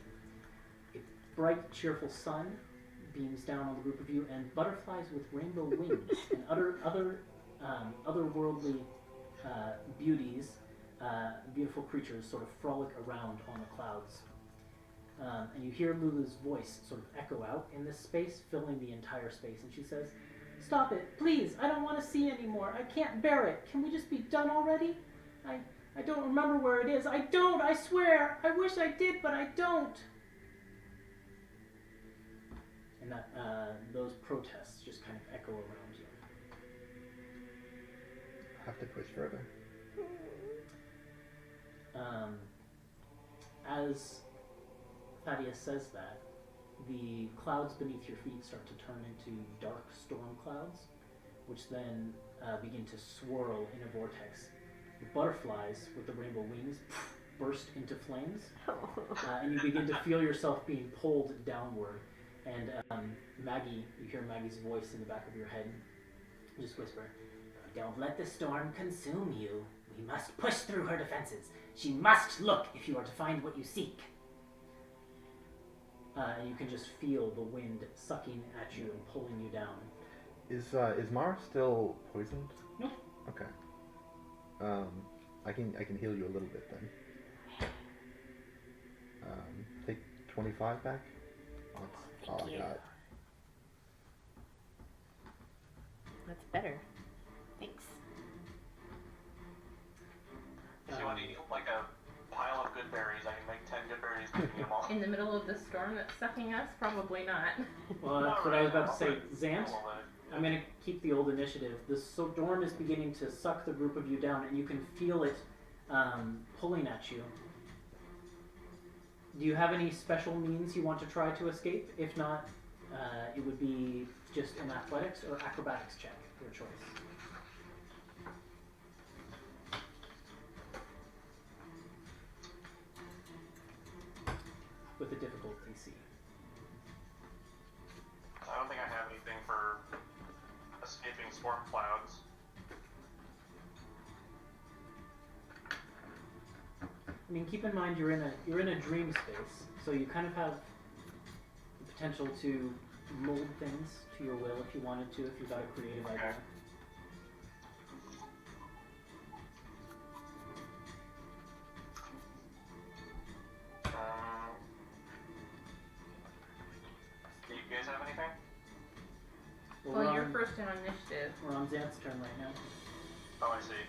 A bright, cheerful sun beams down on the group of you, and butterflies with rainbow wings and otherworldly beauties, beautiful creatures sort of frolic around on the clouds. And you hear Lulu's voice sort of echo out in this space, filling the entire space, and she says, "Stop it, please, I don't want to see anymore. I can't bear it. Can we just be done already? I don't remember where it is. I don't, I swear. I wish I did, but I don't." And that those protests just kind of echo around you. Have to push further. As Thaddeus says that, the clouds beneath your feet start to turn into dark storm clouds, which then begin to swirl in a vortex. The butterflies with the rainbow wings burst into flames, and you begin to feel yourself being pulled downward. And Maggie, you hear Maggie's voice in the back of your head, just whisper, "Don't let the storm consume you. We must push through her defenses. She must look if you are to find what you seek." And you can just feel the wind sucking at you and pulling you down. Is Mara still poisoned? Nope. Okay. I can heal you a little bit then. Take 25 back. That's all I got. That's better. Thanks. If you want to eat like a pile of good berries, I can make 10 good berries and eat them all. In the middle of the storm that's sucking us? Probably not. Well, that's Not what I was right about to now, say. Zant, I'm going to keep the old initiative. The storm is beginning to suck the group of you down, and you can feel it pulling at you. Do you have any special means you want to try to escape? If not, it would be just an athletics or acrobatics check, your choice. With a difficulty C. I don't think I have anything for escaping storm clouds. I mean, keep in mind you're in a dream space, so you kind of have the potential to mold things to your will if you wanted to, if you got a creative idea. Do you guys have anything? Well, you're first in initiative. We're on Xanth's turn right now. Oh, I see.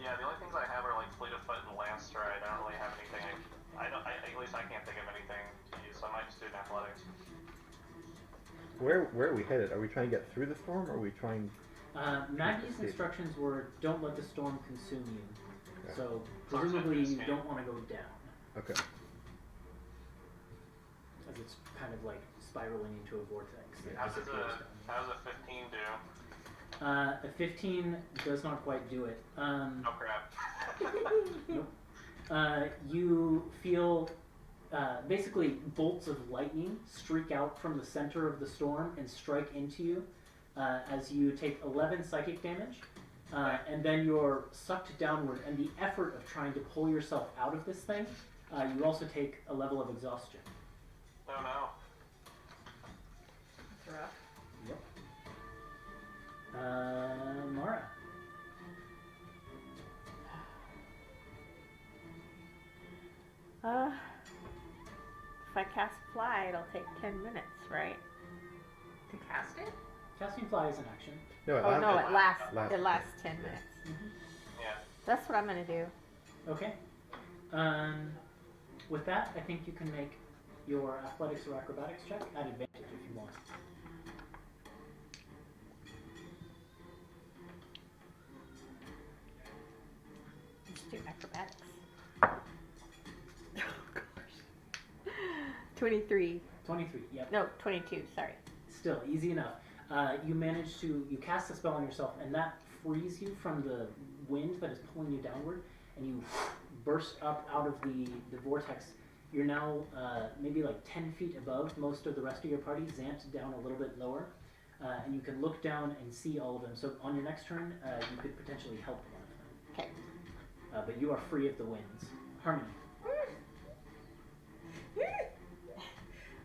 Yeah, the only things I have are like fleet of foot and lance stride. I don't really have anything. At least I can't think of anything to use, so I might just do an athletics. Where are we headed? Are we trying to get through the storm, or are we trying? Maggie's escape? instructions were, don't let the storm consume you. Okay. So, presumably you don't want to go down, Okay. as it's kind of like spiraling into a vortex. that How does disappears down. how does a 15 do? A 15 does not quite do it. Oh crap. Nope. You feel basically bolts of lightning streak out from the center of the storm and strike into you as you take 11 psychic damage, and then you're sucked downward. And the effort of trying to pull yourself out of this thing, you also take a level of exhaustion. Oh no. That's rough. Yep. Mara. If I cast fly, it'll take 10 minutes, right? To cast it? Casting fly is an action. No, Oh no, it lasts. Lasts It lasts 10 minutes. Yeah. That's what I'm gonna do. Okay. With that, I think you can make your athletics or acrobatics check at advantage if you want. Let's do acrobatics. Oh gosh. 23. 23. Yep. No, 22. Sorry. Still easy enough. You cast a spell on yourself, and that frees you from the wind that is pulling you downward, and you burst up out of the vortex. You're now maybe like 10 feet above most of the rest of your party. Xant down a little bit lower. and you can look down and see all of them. So on your next turn, you could potentially help one of them. Okay. But you are free of the winds. Harmony.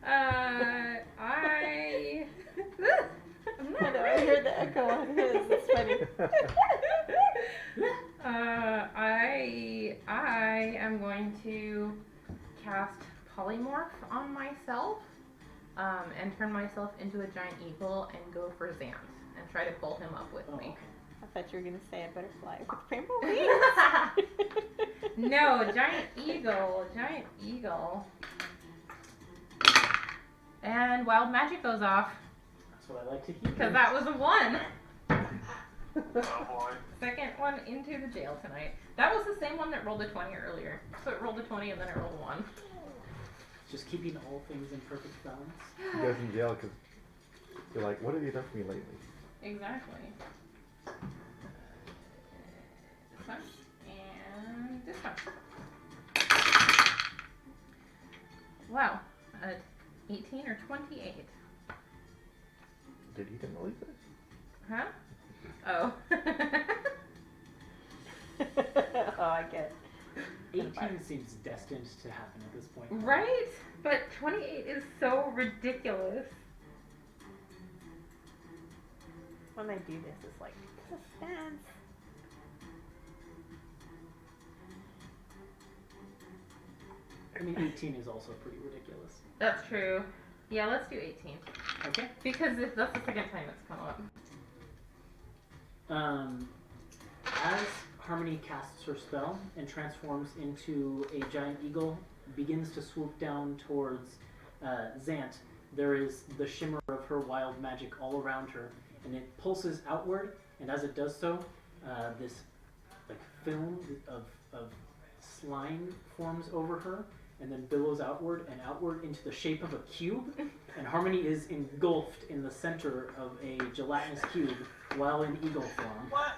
I know, I heard the echo on his. It's funny. I am going to cast Polymorph on myself, and turn myself into a giant eagle and go for Xant and try to pull him up with me. Okay. I thought you were gonna say a butterfly with rainbow wings. No, giant eagle. And wild magic goes off That's what I like to hear. because that was a 1. Oh boy. Second one into the jail tonight. That was the same one that rolled a 20 earlier. So it rolled a 20 and then it rolled a 1. Just keeping all things in perfect balance. He goes in jail because you're like, what have you done for me lately? Exactly. This one and this one. Wow. 18 or 28. Did he demolish it? Huh? Oh. Oh, I get it. 18 seems destined to happen at this point. Right? But 28 is so ridiculous. When they do this, it's like suspense. I mean, 18 is also pretty ridiculous. That's true. Yeah, let's do 18. Okay. Because if that's the second time it's come up. As Harmony casts her spell and transforms into a giant eagle, begins to swoop down towards Xant, there is the shimmer of her wild magic all around her, and it pulses outward, and as it does so, this like film of slime forms over her, and then billows outward and outward into the shape of a cube, and Harmony is engulfed in the center of a gelatinous cube while in eagle form. What?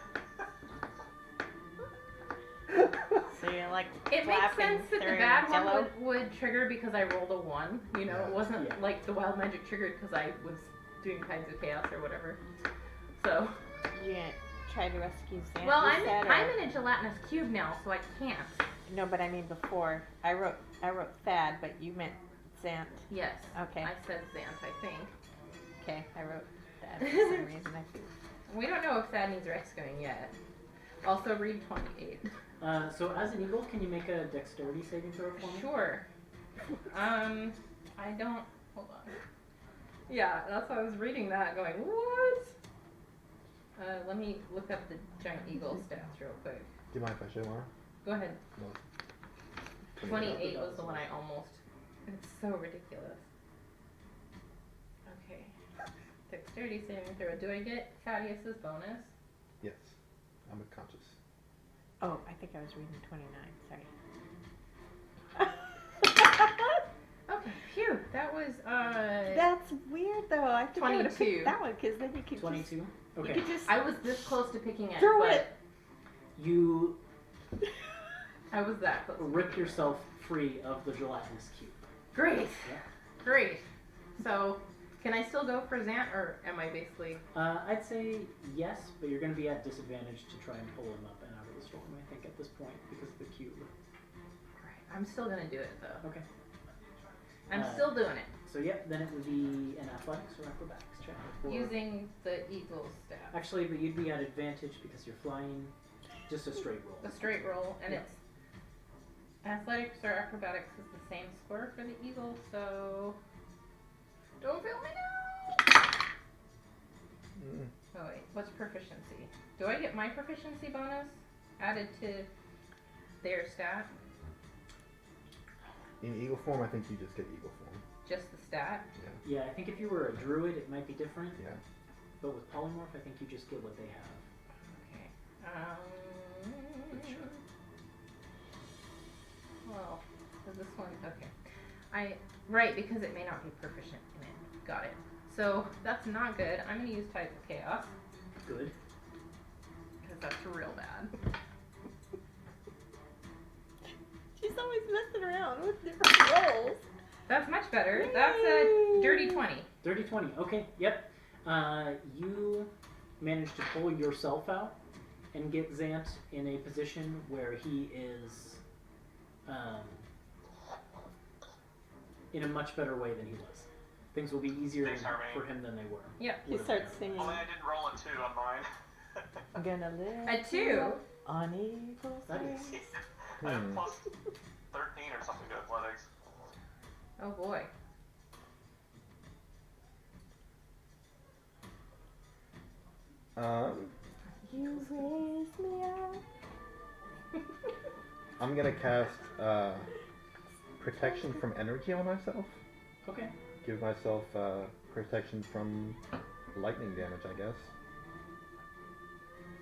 So you're like It makes flapping sense that the through bad jello. one would trigger because I rolled a 1. You know, Yeah. it wasn't Yeah. like the wild magic triggered because I was doing Tides of Chaos or whatever. So, You gonna try to rescue Xant? well, you I'm said, or- I'm in a gelatinous cube now, so I can't. No, but I mean before. I wrote Thad, but you meant Xant. Yes. Okay. I said Xant, I think. Okay, I wrote Thad for some reason. I feel. We don't know if Thad needs rescuing yet. Also, read 28. So as an eagle, can you make a dexterity saving throw for me? Sure. I don't. Hold on. Yeah, that's why I was reading that, going, what? Let me look up the giant eagle stats real quick. Do you mind if I show Laura? Go ahead. No. 28 was the one I almost. It's so ridiculous. Okay. Dexterity saving throw. Do I get Thaddeus's bonus? Yes. I'm conscious. Oh, I think I was reading 29. Sorry. Okay, phew. That was, That's weird though. I think I would have 22. picked that one because then you could 22? just, Okay. you could just I was this close to picking it, throw but it. You I was that close. rip yourself free of the gelatinous cube. Great. Yeah. Great. So, can I still go for Xant, or am I basically... I'd say yes, but you're going to be at disadvantage to try and pull him up and out of the storm, I think, at this point, because of the cube. Right. I'm still going to do it, though. Okay. I'm still doing it. So, yep, then it would be an athletics or acrobatics check. for- Using the eagle's staff. Actually, but you'd be at advantage because you're flying. Just a straight roll. The straight roll, and Yeah. it's... Athletics or acrobatics is the same score for the eagle, so... Don't fail me now! Oh wait, what's proficiency? Do I get my proficiency bonus added to their stat? In eagle form, I think you just get eagle form. Just the stat? Yeah, I think if you were a druid, it might be different. Yeah. But with polymorph, I think you just get what they have. Okay. Pretty sure. Well, so this one, okay. Right, because it may not be proficient in it. Got it. So, that's not good. I'm gonna use Tides of Chaos, Good. because that's real bad. She's always messing around with different rolls. That's much better. That's a dirty 20. Dirty 20. Okay, yep. You manage to pull yourself out and get Zant in a position where he is in a much better way than he was. Things will be easier Thanks, Harmony. for him than they were. Yep. He starts singing. Only I didn't roll a 2 on mine. I'm gonna live. A 2? On eagle's That is- wings. I have plus 13 or something to athletics. Oh boy. You raise me up. I'm gonna cast protection from energy on myself. Okay. Give myself protection from lightning damage, I guess.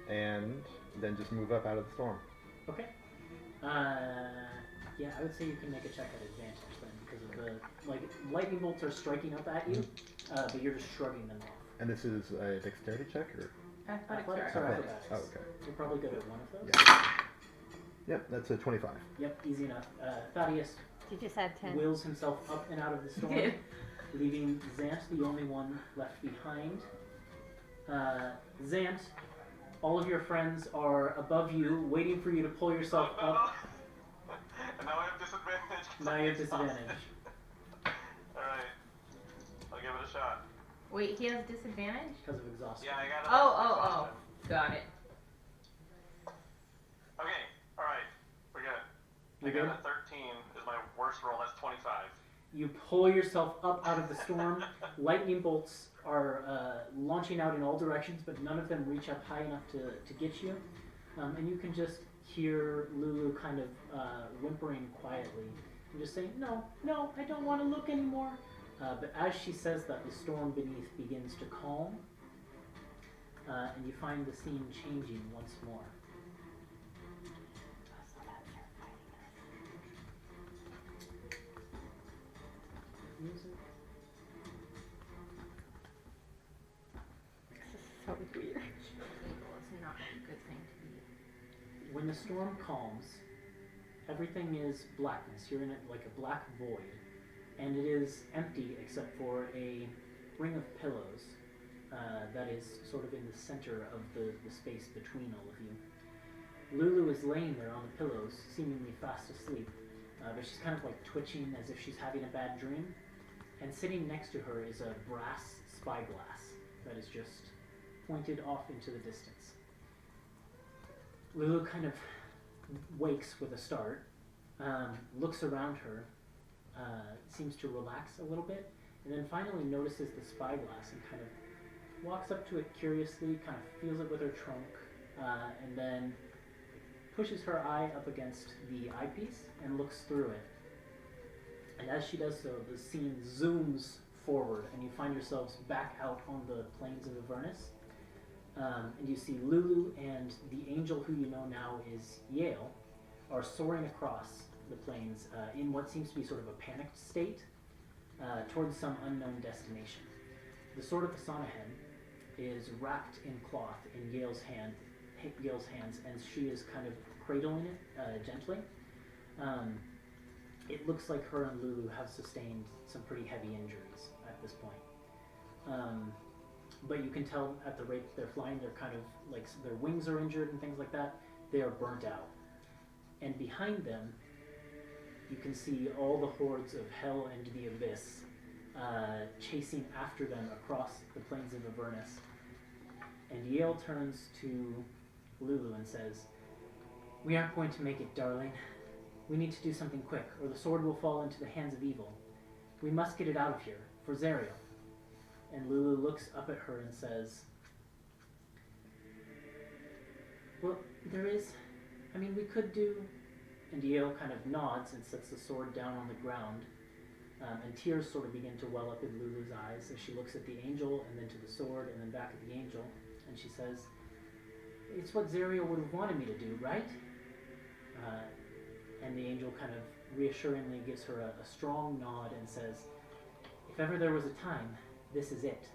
And then just move up out of the storm. Okay. Yeah, I would say you can make a check at advantage then, because of the lightning bolts are striking up at you, but you're just shrugging them off. And this is a dexterity check, or? Athletics or Athletics. acrobatics? Oh, okay. You're probably good at one of those. Yeah. Yep, that's a 25. Yep, easy enough. Thaddeus You just had 10. wheels himself up and out of the storm, Did. leaving Zant the only one left behind. Zant, all of your friends are above you, waiting for you to pull yourself up. And now I have disadvantage. Now you have disadvantage. Alright. I'll give it a shot. Wait, he has disadvantage? Because of exhaustion. Yeah, I got it. Oh. Got it. Okay, alright. We're good. You're I good? got a 13 is my worst roll. That's 25. You pull yourself up out of the storm. Lightning bolts are launching out in all directions, but none of them reach up high enough to get you. And you can just hear Lulu kind of whimpering quietly and just saying, no, I don't want to look anymore. But as she says that, the storm beneath begins to calm, and you find the scene changing once more. Music. This is so weird. It's not a good thing to be. When the storm calms, everything is blackness. You're in like a black void, and it is empty except for a ring of pillows that is sort of in the center of the space between all of you. Lulu is laying there on the pillows, seemingly fast asleep, but she's kind of like twitching as if she's having a bad dream. And sitting next to her is a brass spyglass that is just pointed off into the distance. Lulu kind of wakes with a start, looks around her, seems to relax a little bit, and then finally notices the spyglass and kind of walks up to it curiously, kind of feels it with her trunk, and then pushes her eye up against the eyepiece and looks through it. And as she does so, the scene zooms forward, and you find yourselves back out on the plains of Avernus. And you see Lulu and the angel who you know now is Yale are soaring across the plains in what seems to be sort of a panicked state towards some unknown destination. The sword of the Sanahen is wrapped in cloth in Yale's hands, and she is kind of cradling it gently. It looks like her and Lulu have sustained some pretty heavy injuries at this point. But you can tell at the rate that they're flying, they're kind of like their wings are injured and things like that. They are burnt out. And behind them, you can see all the hordes of hell and the abyss chasing after them across the plains of Avernus. And Yale turns to Lulu and says, "We aren't going to make it, darling. We need to do something quick, or the sword will fall into the hands of evil. We must get it out of here, for Zariel." And Lulu looks up at her and says, "Well, we could do..." And Yale kind of nods and sets the sword down on the ground, and tears sort of begin to well up in Lulu's eyes as she looks at the angel, and then to the sword, and then back at the angel, and she says, "It's what Zariel would have wanted me to do, right?" And the angel kind of reassuringly gives her a strong nod and says, "If ever there was a time, this is it."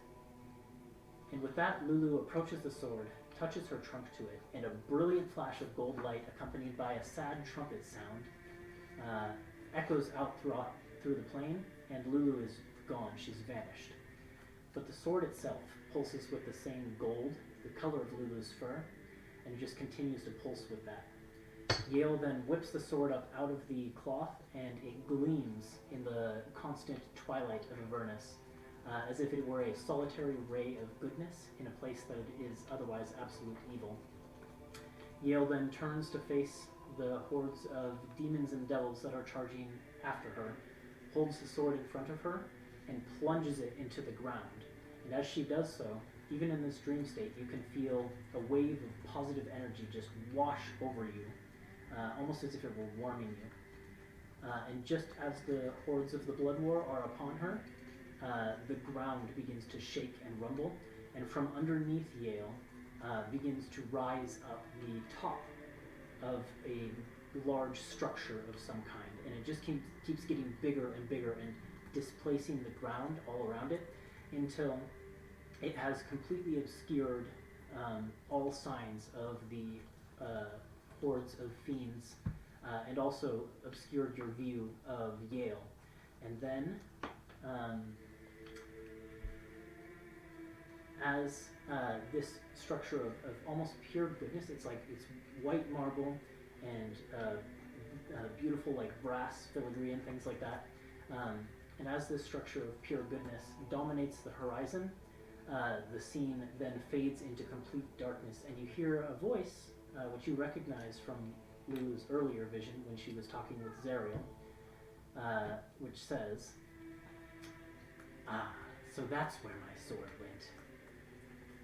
And with that, Lulu approaches the sword, touches her trunk to it, and a brilliant flash of gold light accompanied by a sad trumpet sound echoes out through the plain, and Lulu is gone. She's vanished. but the sword itself pulses with the same gold, the color of Lulu's fur, and just continues to pulse with that. Yale then whips the sword up out of the cloth, and it gleams in the constant twilight of Avernus, as if it were a solitary ray of goodness in a place that is otherwise absolute evil. Yale then turns to face the hordes of demons and devils that are charging after her, holds the sword in front of her, and plunges it into the ground. And as she does so, even in this dream state, you can feel a wave of positive energy just wash over you, almost as if it were warming you. And just as the hordes of the Blood War are upon her, the ground begins to shake and rumble, and from underneath Yale begins to rise up the top of a large structure of some kind, and it just keeps getting bigger and bigger and displacing the ground all around it until it has completely obscured all signs of the hordes of fiends, and also obscured your view of Yale. And then, as this structure of almost pure goodness, it's white marble and beautiful like brass filigree and things like that. And as this structure of pure goodness dominates the horizon, the scene then fades into complete darkness, and you hear a voice, which you recognize from Lulu's earlier vision when she was talking with Zariel, which says, "Ah, so that's where my sword went.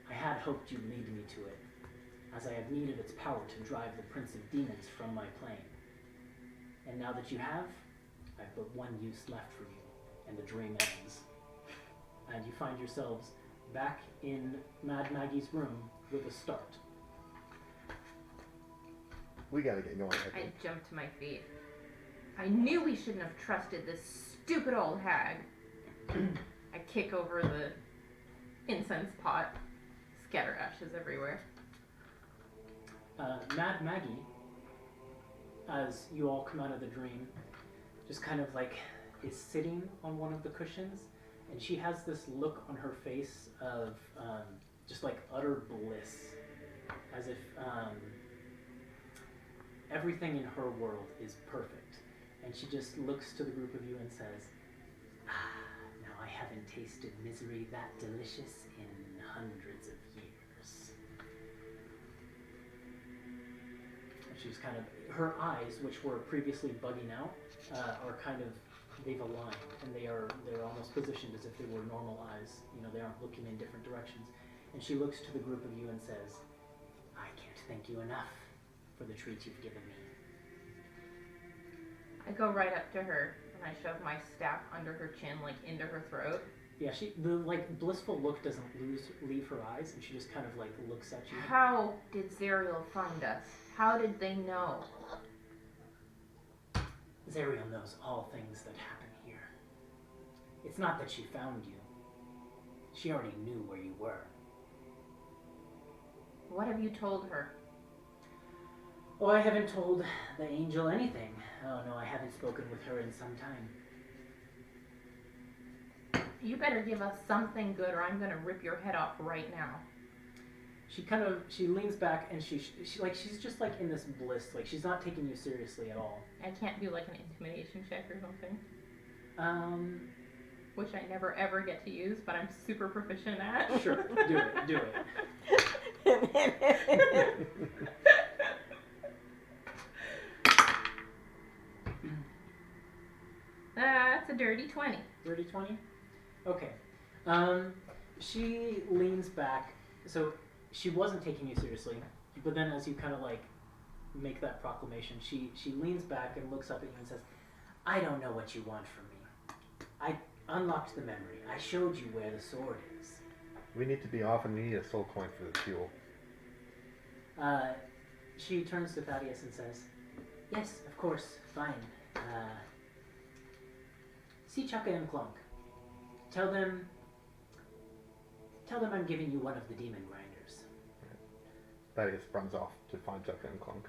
I had hoped you'd lead me to it, as I have needed its power to drive the Prince of Demons from my plane. And now that you have, I've but one use left for you, and the dream ends." And you find yourselves back in Mad Maggie's room with a start. We gotta get going. I I think. jumped to my feet. I knew we shouldn't have trusted this stupid old hag. I kick over the incense pot, scatter ashes everywhere. Mad Maggie, as you all come out of the dream, just kind of like is sitting on one of the cushions, and she has this look on her face of just like utter bliss, as if everything in her world is perfect. And she just looks to the group of you and says, "Ah, now I haven't tasted misery that delicious in hundreds of years." And she's kind of, her eyes, which were previously bugging out, are kind of, they've aligned, and they're almost positioned as if they were normal eyes. You know, they aren't looking in different directions. And she looks to the group of you and says, "I can't thank you enough for the treat you've given me." I go right up to her and I shove my staff under her chin, like into her throat. Yeah, the like blissful look doesn't leave her eyes, and she just kind of like looks at you. How did Zariel find us? How did they know? Zariel knows all things that happen here. It's not that she found you. She already knew where you were. What have you told her? Oh, I haven't told the angel anything. Oh no, I haven't spoken with her in some time. You better give us something good or I'm gonna rip your head off right now. She leans back and she's just like in this bliss, like she's not taking you seriously at all. I can't do like an intimidation check or something, which I never ever get to use, but I'm super proficient at. Sure, do it. That's a dirty 20. Dirty 20? Okay. She leans back, so she wasn't taking you seriously, but then as you kind of like make that proclamation, she leans back and looks up at you and says, "I don't know what you want from me. I unlocked the memory. I showed you where the sword is." We need to be off, and we need a soul coin for the fuel. She turns to Thaddeus and says, "Yes, of course, fine. See Chaka and Clunk. Tell them I'm giving you one of the demon grinders." Thaddeus runs off to find Chuck and Clunk.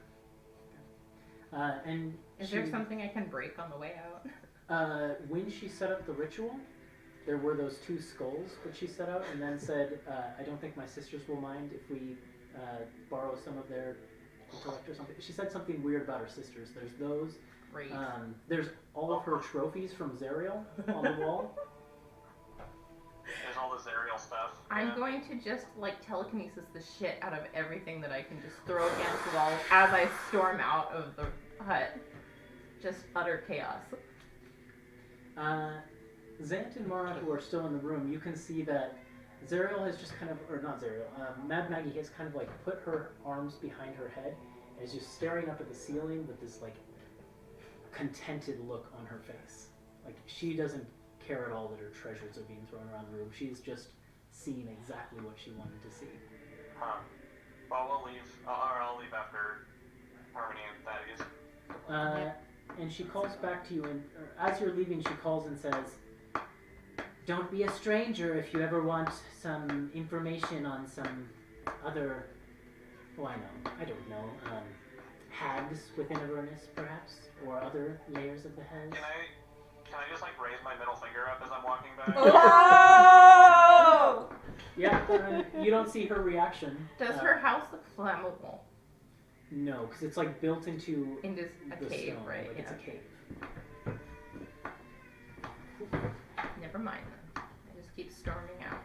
Is there something I can break on the way out? When she set up the ritual, there were those 2 skulls that she set out, and then said, I don't think my sisters will mind if we borrow some of their intellect or something. She said something weird about her sisters. There's those. Great. There's all of her trophies from Zariel on the wall. There's all this aerial stuff. I'm going to just like telekinesis the shit out of everything that I can just throw against the wall as I storm out of the hut. Just utter chaos. Zant and Mara, who are still in the room, you can see that Zariel has just kind of, or not Zariel, Mad Maggie has kind of like put her arms behind her head and is just staring up at the ceiling with this like contented look on her face. Like she doesn't care at all that her treasures are being thrown around the room. She's just seen exactly what she wanted to see. Huh. Well, we'll leave. I'll leave after Harmony and Thaddeus. And she calls back to you, and as you're leaving, she calls and says, "Don't be a stranger if you ever want some information on some other, oh, I don't know, hags within Avernus, perhaps, or other layers of the Hez." Can I just like raise my middle finger up as I'm walking back? Oh! Yeah, you don't see her reaction. Does her house look flammable? No, because it's like built into Into a the cave, stone. right? Like Yeah. it's a cave. Never mind then. I just keep storming out.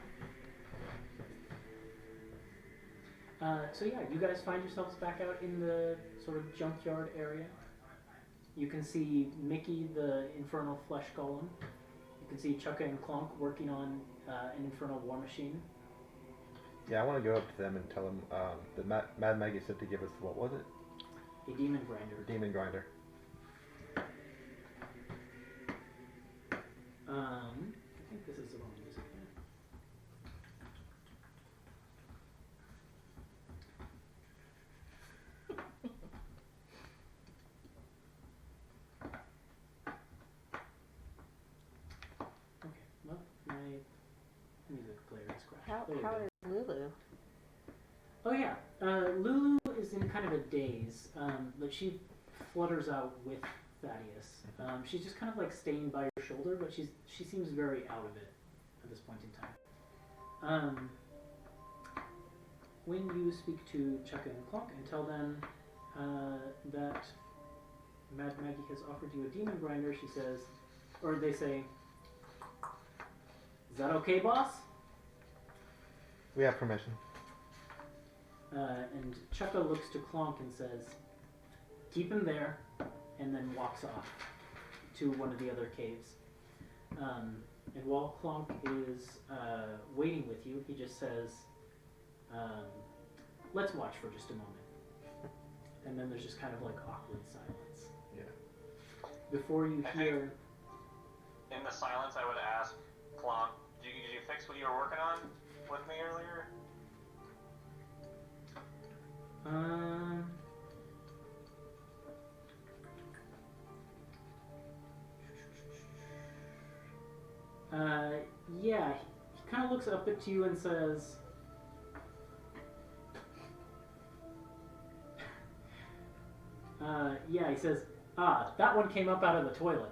So yeah, you guys find yourselves back out in the sort of junkyard area. You can see Mickey, the infernal flesh golem. You can see Chukka and Clonk working on an infernal war machine. Yeah, I want to go up to them and tell them that Mad Maggie said to give us, what was it? A demon grinder. A demon grinder. I think this is the wrong music. Okay, well, my music player is crashed. How There we go. is Lulu? Oh yeah, Lulu is in kind of a daze, but she flutters out with Thaddeus. She's just kind of like staying by your shoulder, but she seems very out of it at this point in time. When you speak to Chukka and Clonk and tell them that Mad Maggie has offered you a demon grinder, she says, or they say, "Is that okay, boss?" We have permission. And Chukka looks to Clonk and says, "Keep him there," and then walks off to one of the other caves. And while Clonk is waiting with you, he just says, "Let's watch for just a moment." And then there's just kind of like awkward silence. Yeah. Before you hear... In the silence, I would ask Clonk, did you fix what you were working on with me earlier? Yeah, he kind of looks up at you and says, yeah, he says, that one came up out of the toilet.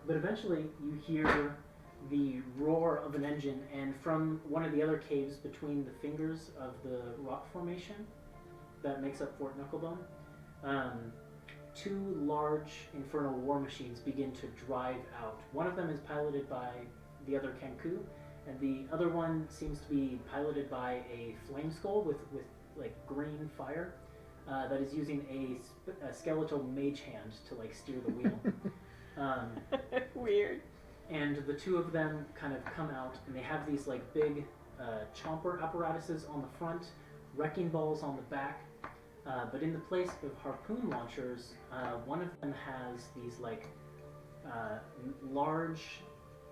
But eventually you hear the roar of an engine, and from one of the other caves between the fingers of the rock formation that makes up Fort Knucklebone, 2 large infernal war machines begin to drive out. One of them is piloted by the other Kenku, and the other one seems to be piloted by a flame skull with like green fire that is using a skeletal mage hand to like steer the wheel. Weird. And the 2 of them kind of come out, and they have these like big chomper apparatuses on the front, wrecking balls on the back. But in the place of harpoon launchers, one of them has these like large,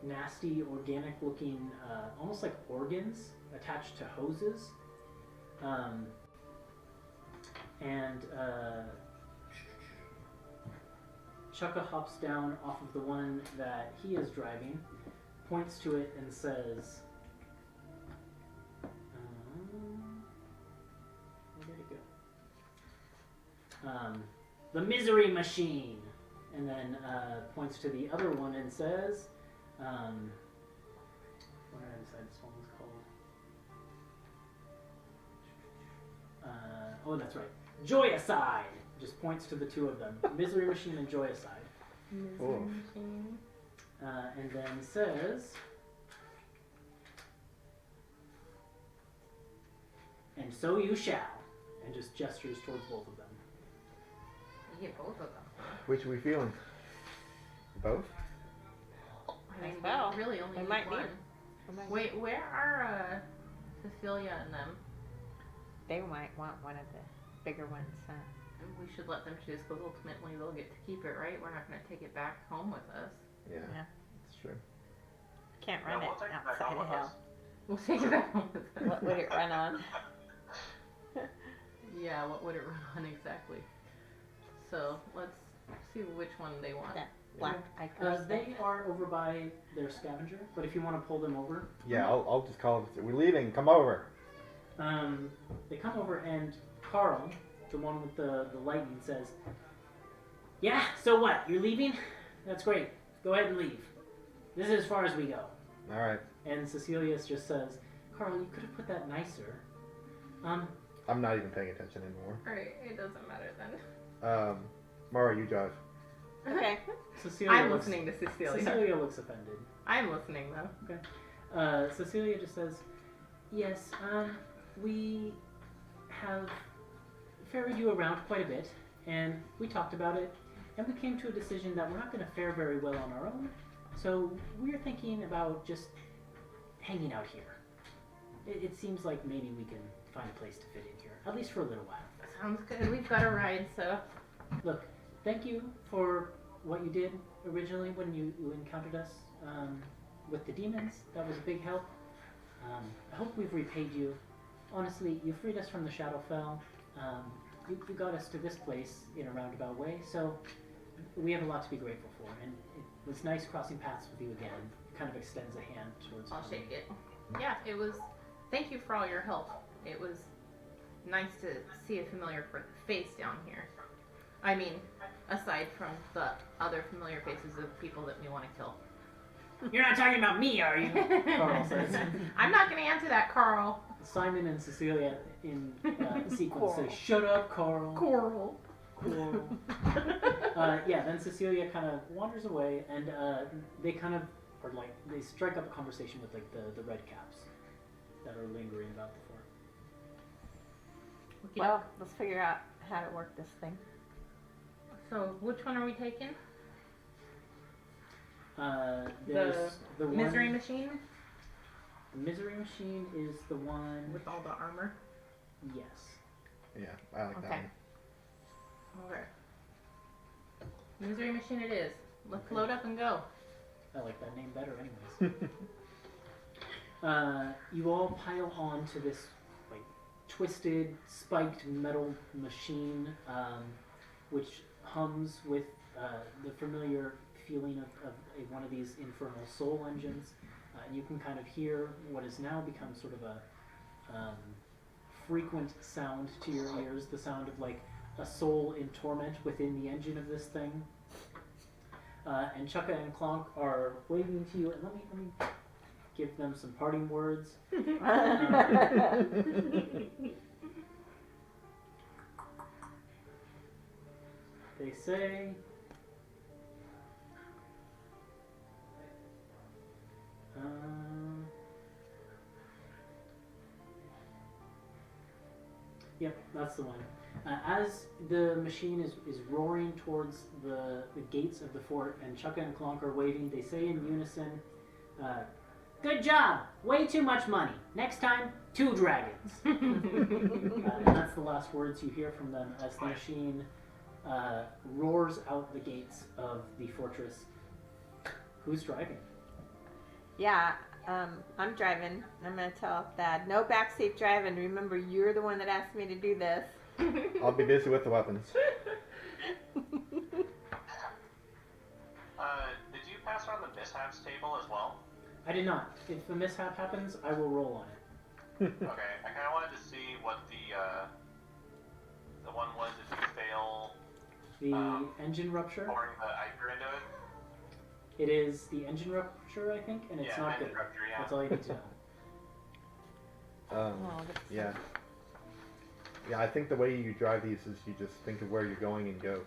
nasty, organic-looking, almost like organs attached to hoses. Chukka hops down off of the one that he is driving, points to it, and says, where did it go? the misery machine, and then points to the other one and says, what did I decide this one was called? Oh, that's right. Joyocide! Just points to the two of them. Misery machine and Joyocide. Misery machine. And then says, and so you shall. And just gestures towards both of them. You get both of them. Which are we feeling? Both? I mean, Well, we really only we need might one. need- Wait, where are Cecilia and them? They might want one of the bigger ones, huh? We should let them choose because ultimately they'll get to keep it, right? We're not going to take it back home with us. Yeah. Yeah. That's true. Can't Yeah, run we'll it take it back outside home of with hell. us. We'll take it back home with us. What would it run on? Yeah, what would it run on exactly? So let's see which one they want. That black icon. They are over by their scavenger, but if you want to pull them over, Yeah, I'll just call it. We're leaving. Come over. they come over and Carl, the one with the lightning, says, yeah, so what? You're leaving? That's great. Go ahead and leave. This is as far as we go. All right. And Cecilia just says, Carl, you could have put that nicer. I'm not even paying attention anymore. Alright, it doesn't matter then. Mara, you drive. Okay. Cecilia I'm looks, listening to Cecilia. Cecilia looks offended. I'm listening though. Cecilia just says, yes, we have ferried you around quite a bit, and we talked about it, and we came to a decision that we're not going to fare very well on our own, so we're thinking about just hanging out here. It seems like maybe we can find a place to fit in here, at least for a little while. Sounds good. We've got a ride, so. Look, thank you for what you did originally when you encountered us with the demons. That was a big help. I hope we've repaid you. Honestly, you freed us from the Shadowfell. You got us to this place in a roundabout way, so we have a lot to be grateful for. And it was nice crossing paths with you again. Kind of extends a hand towards I'll Carl. shake it. Yeah, it was. Thank you for all your help. It was nice to see a familiar face down here. I mean, aside from the other familiar faces of people that we want to kill. You're not talking about me, are you? Carl says. I'm not going to answer that, Carl. Simon and Cecilia in sequence say, "Shut up, Carl." Coral. Cool. Yeah, then Cecilia kind of wanders away, and they kind of are like they strike up a conversation with like the red caps that are lingering about the fort. Okay. Well, let's figure out how to work this thing. So, which one are we taking? There's the one, Misery machine The misery machine is the one. with all the armor. Yes. Yeah, I like that Okay. one. Okay. Misery machine it is. Let's load up and go. I like that name better, anyways. You all pile on to this like twisted, spiked metal machine, which hums with the familiar feeling of one of these infernal soul engines. You can kind of hear what has now become sort of a frequent sound to your ears, the sound of like a soul in torment within the engine of this thing. And Chukka and Clonk are waving to you, and let me give them some parting words. They say, yep, that's the one. As the machine is roaring towards the gates of the fort, and Chukka and Clonk are waving, they say in unison, good job! Way too much money. Next time, 2 dragons. And that's the last words you hear from them as the machine roars out the gates of the fortress. Who's driving? Yeah, I'm driving. I'm gonna tell Thad, no backseat driving. Remember, you're the one that asked me to do this. I'll be busy with the weapons. Did you pass around the mishaps table as well? I did not. If a mishap happens, I will roll on it. Okay, I kind of wanted to see what the one was if you fail The engine rupture. pouring the ichor into it. It is the engine rupture, I think, and it's Yeah, not engine good. rupture, yeah. That's all you need to know. Oh, that's Yeah. Yeah, I think the way you drive these is you just think of where you're going and go.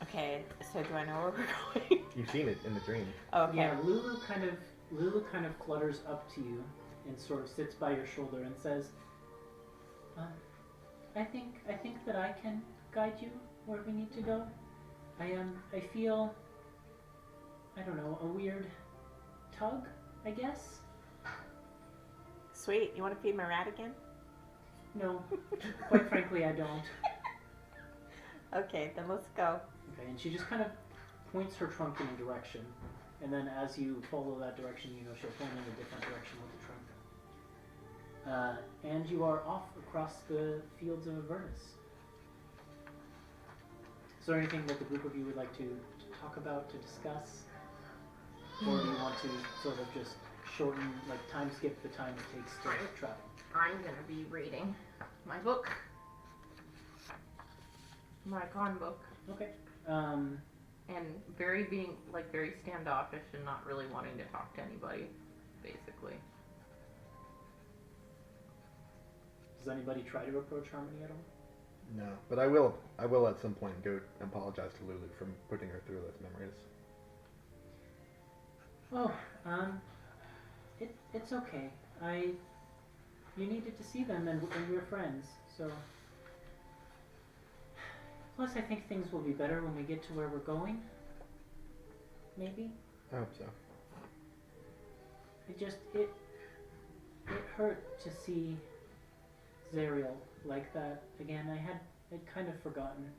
Okay, so do I know where we're going? You've seen it in the dream. Okay. Yeah, Lulu kind of flutters up to you and sort of sits by your shoulder and says, I think that I can guide you where we need to go. I feel, I don't know, a weird tug, I guess. Sweet. You want to feed my rat again? No, quite frankly, I don't. Okay, then let's go. Okay, and she just kind of points her trunk in a direction, and then as you follow that direction, you know she'll point in a different direction with the trunk. And you are off across the fields of Avernus. Is there anything that the group of you would like to talk about, to discuss? Or do you want to sort of just shorten, like time skip the time it takes to travel? I'm gonna be reading my book. My con book. Okay. And being very standoffish and not really wanting to talk to anybody, basically. Does anybody try to approach Harmony at all? No, but I will at some point go apologize to Lulu for putting her through those memories. Oh, it's okay. You needed to see them and we're friends, so. Plus, I think things will be better when we get to where we're going. Maybe. I hope so. It hurt to see Zariel like that again. I'd kind of forgotten.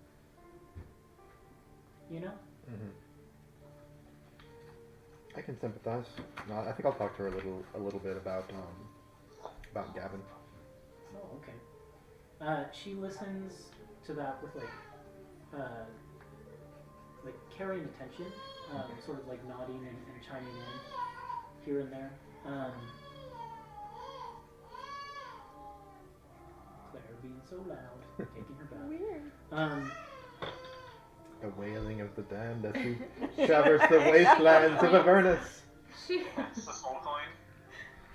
You know? Mm-hmm. I can sympathize. No, I think I'll talk to her a little bit about Gavin. Oh, okay. She listens to that with like caring attention, sort of like nodding and chiming in here and there. Claire being so loud, taking her bath. Weird. The wailing of the damned as he traverses the wastelands of Avernus. It's the soul coin.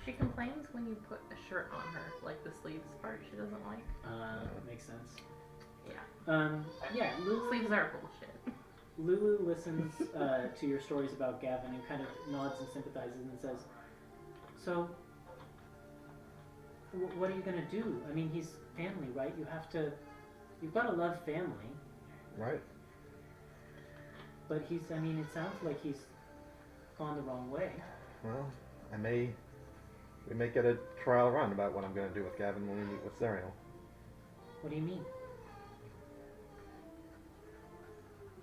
She complains when you put a shirt on her, like the sleeves part she doesn't like. Makes sense. Yeah. Yeah, Sleeves are bullshit. Lulu listens to your stories about Gavin and kind of nods and sympathizes and says, so, what are you going to do? I mean, he's family, right? You've got to love family. Right. But it sounds like he's gone the wrong way. Well, we may get a trial run about what I'm going to do with Gavin when we meet with Zariel. What do you mean?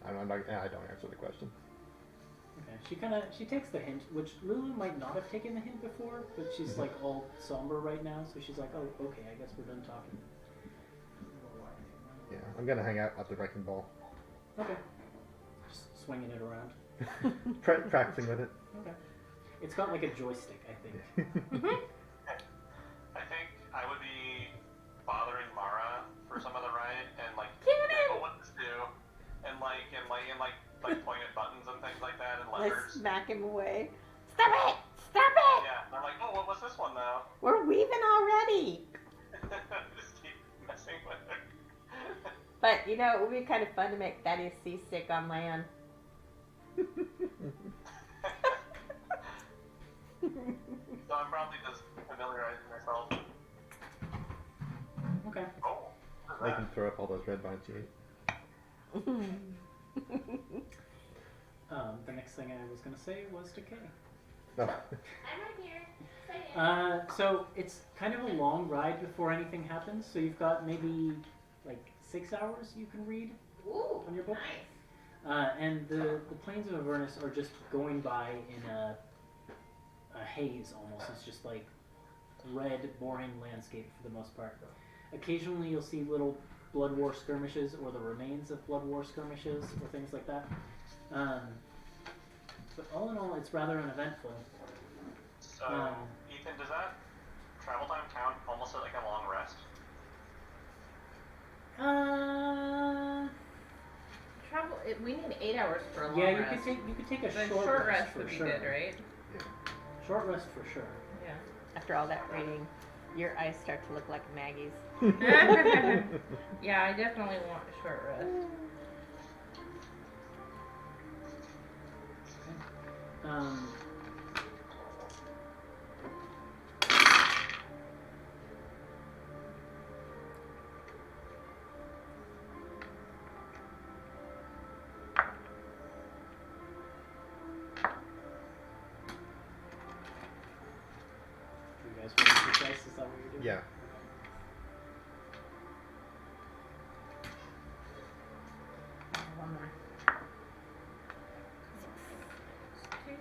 I don't answer the question. Okay, she takes the hint, which Lulu might not have taken the hint before, but she's like all somber right now, so she's like, oh, okay, I guess we're done talking. Yeah, I'm going to hang out at the wrecking ball. Okay. Just swinging it around. Practicing with it. Okay. It's got like a joystick, I think. I think I would be bothering Mara for some of the ride and Cannon! what to do and point at buttons and things like that and Let's levers. smack him away. Stop it! Stop it! Yeah, and I'm like, oh, what's this one though? We're weaving already. Just keep messing with her. But it would be kind of fun to make Thaddeus seasick on land. So I'm probably just familiarizing myself. Okay. Oh, what is I that? can throw up all those red vines you ate. The next thing I was going to say was decay. No. I'm right here. So it's kind of a long ride before anything happens, so you've got maybe like 6 hours you can read Ooh, on your book. nice. And the plains of Avernus are just going by in a haze almost. It's just like red, boring landscape for the most part. Occasionally you'll see little blood war skirmishes or the remains of blood war skirmishes or things like that. But all in all, it's rather uneventful. So, Ethan, does that travel time count almost like a long rest? Travel. we need 8 hours for a long Yeah, you rest. could take a The short rest for would be sure. good, right? Short rest for sure. Yeah. After all that reading, your eyes start to look like Maggie's. Yeah, I definitely want a short rest. Um, do you guys want to do dice? Is that what you're doing? Yeah. One more. 2.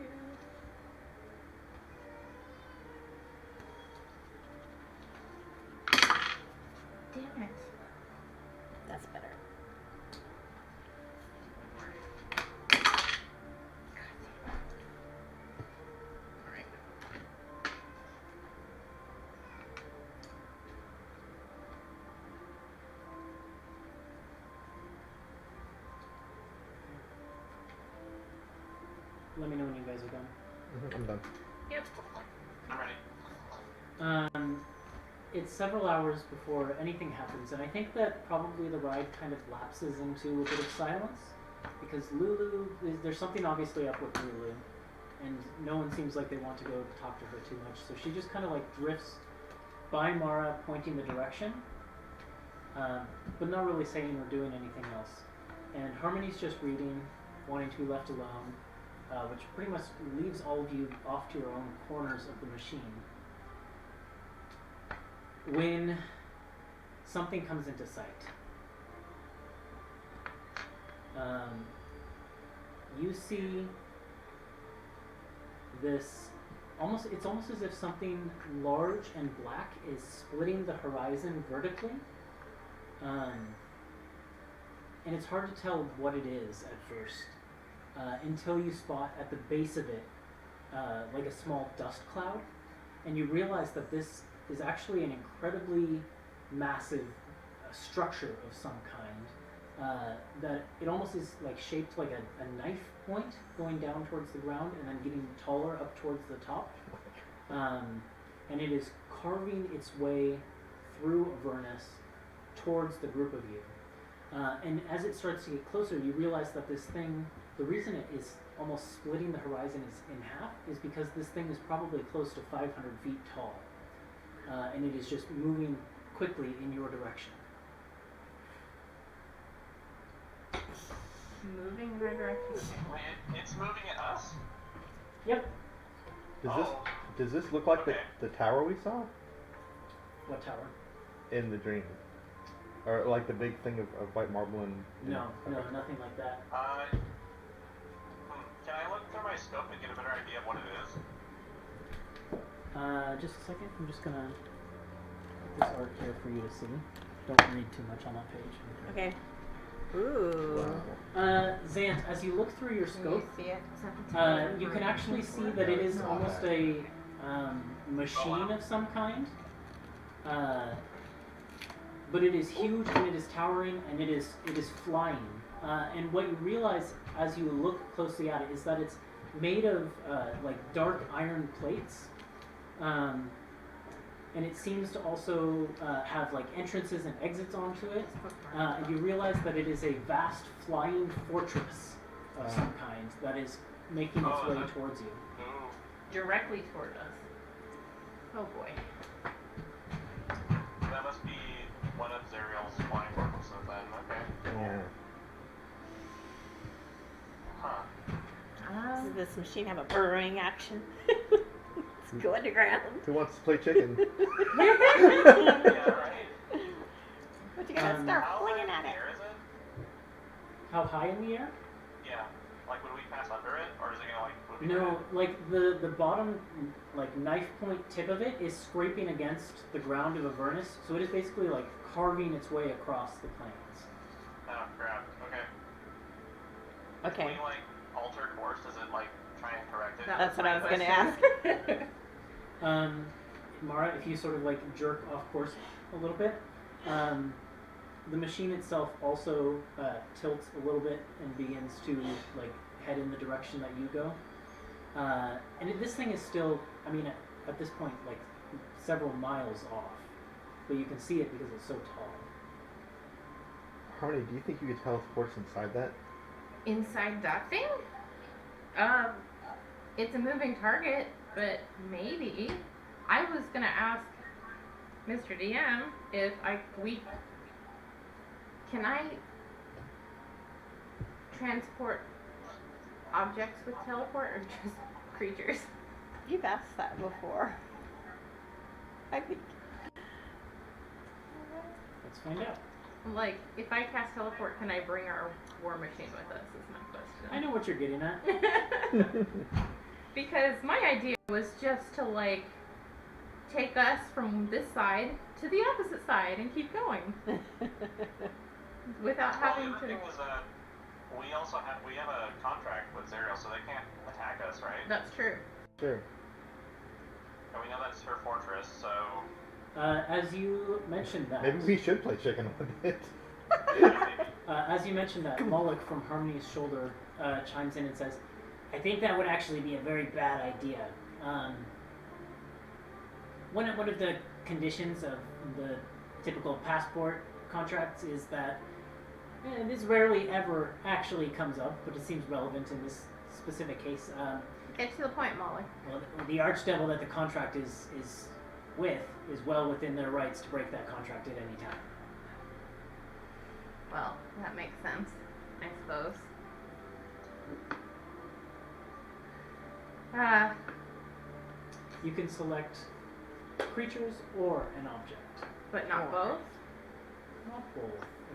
Damn it. That's better. Alright. Let me know when you guys are done. I'm done. Yep. I'm ready. It's several hours before anything happens, and I think that probably the ride kind of lapses into a bit of silence, because Lulu, there's something obviously up with Lulu, and no one seems like they want to go talk to her too much, so she just kind of like drifts by Mara, pointing the direction, but not really saying or doing anything else. And Harmony's just reading, wanting to be left alone, which pretty much leaves all of you off to your own corners of the machine. When something comes into sight, you see this it's almost as if something large and black is splitting the horizon vertically, and it's hard to tell what it is at first, until you spot at the base of it like a small dust cloud, and you realize that this is actually an incredibly massive structure of some kind, that it almost is like shaped like a knife point going down towards the ground and then getting taller up towards the top, and it is carving its way through Avernus towards the group of you, and as it starts to get closer, you realize that this thing, the reason it is almost splitting the horizon in half is because this thing is probably close to 500 feet tall. And it is just moving quickly in your direction. Moving in our direction. Wait, it's moving at us? Yep. Does this look like Okay. the tower we saw What tower? in the dream? Or like the big thing of white marble and... No, okay. nothing like that. Can I look through my scope and get a better idea of what it is? Just a second. I'm just gonna put this art here for you to see. Don't read too much on that page. Okay. Ooh. Wow. Zant, as you look through your Can you scope, see it? Is that the you can actually see that it is almost a machine of some kind. But it is huge and it is towering and it is flying. And what you realize as you look closely at it is that it's made of like dark iron plates. And it seems to also have like entrances and exits onto it. And you realize that it is a vast flying fortress of some kind that is making its way towards you. Ooh. Directly toward us. Oh boy. That must be one of Zerial's flying fortresses then. Okay. Yeah. Huh. Does this machine have a burrowing action? Let's go underground. Who wants to play chicken? Yeah, right. But you gotta start How flinging high at in the it. air is it? How high in the air? Yeah. Like, would we pass under it? Or is it gonna, like, would we No, like the bottom, like knife point tip of it is scraping against the ground of Avernus, so it is basically like carving its way across the plains. Oh, crap. Okay. Okay. Can we, like, alter course? Does it, like, try and correct it? That's what I was gonna question. ask. Mara, if you sort of like jerk off course a little bit, the machine itself also tilts a little bit and begins to like head in the direction that you go. This thing is still, I mean, at this point, like several miles off, but you can see it because it's so tall. Harmony, do you think you could teleport us inside that? Inside that thing? It's a moving target, but maybe. I was gonna ask Mr. DM if can I transport objects with teleport or just creatures? You've asked that before. I think. Let's find out. Like, if I cast teleport, can I bring our war machine with us, is my question. I know what you're getting at. Because my idea was just to, like, take us from this side to the opposite side and keep going. Without having the to... thing is that we have a contract with Zerial, so they can't attack us, right? That's true. Sure. And we know that's her fortress, so... As you mentioned that... Maybe we should play chicken with it. as you mentioned that, Moloch from Harmony's shoulder chimes in and says, I think that would actually be a very bad idea. One of the conditions of the typical passport contracts is that this rarely ever actually comes up, but it seems relevant in this specific case. Get to the point, Molly. Well, the archdevil that the contract is with is well within their rights to break that contract at any time. Well, that makes sense, I suppose. You can select creatures or an object. But not both? Not both,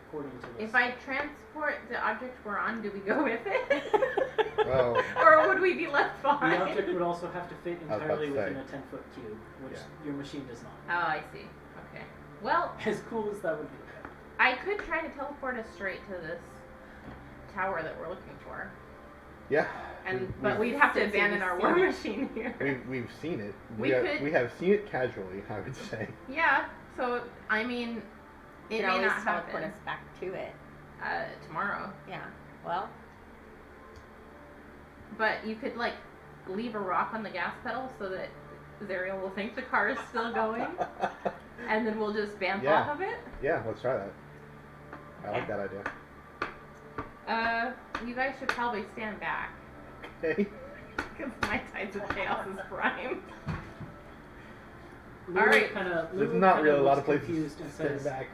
according to this. If I transport the object we're on, do we go with it? Well, or would we be left the behind? object would also have to fit was about entirely to within say. a 10-foot cube, which Yeah. your machine does not. Oh, I see. Okay. Well, As cool as that would be. I could try to teleport us straight to this tower that we're looking for. yeah. But we'd have to abandon our war machine here. We've seen it. We could- we have seen it casually, I would say. Yeah, so, I mean, You it could may always not teleport happen us back to it. tomorrow. Yeah. Well, But you could, like, leave a rock on the gas pedal so that Zerial will think the car is still going, and then we'll just vamp Yeah. off of it. Yeah, let's try that. I like that idea. You guys should probably stand back, Okay. because my Tides of Chaos is prime. Lulu Alright. There's not really a lot of places confused to and stand says, back.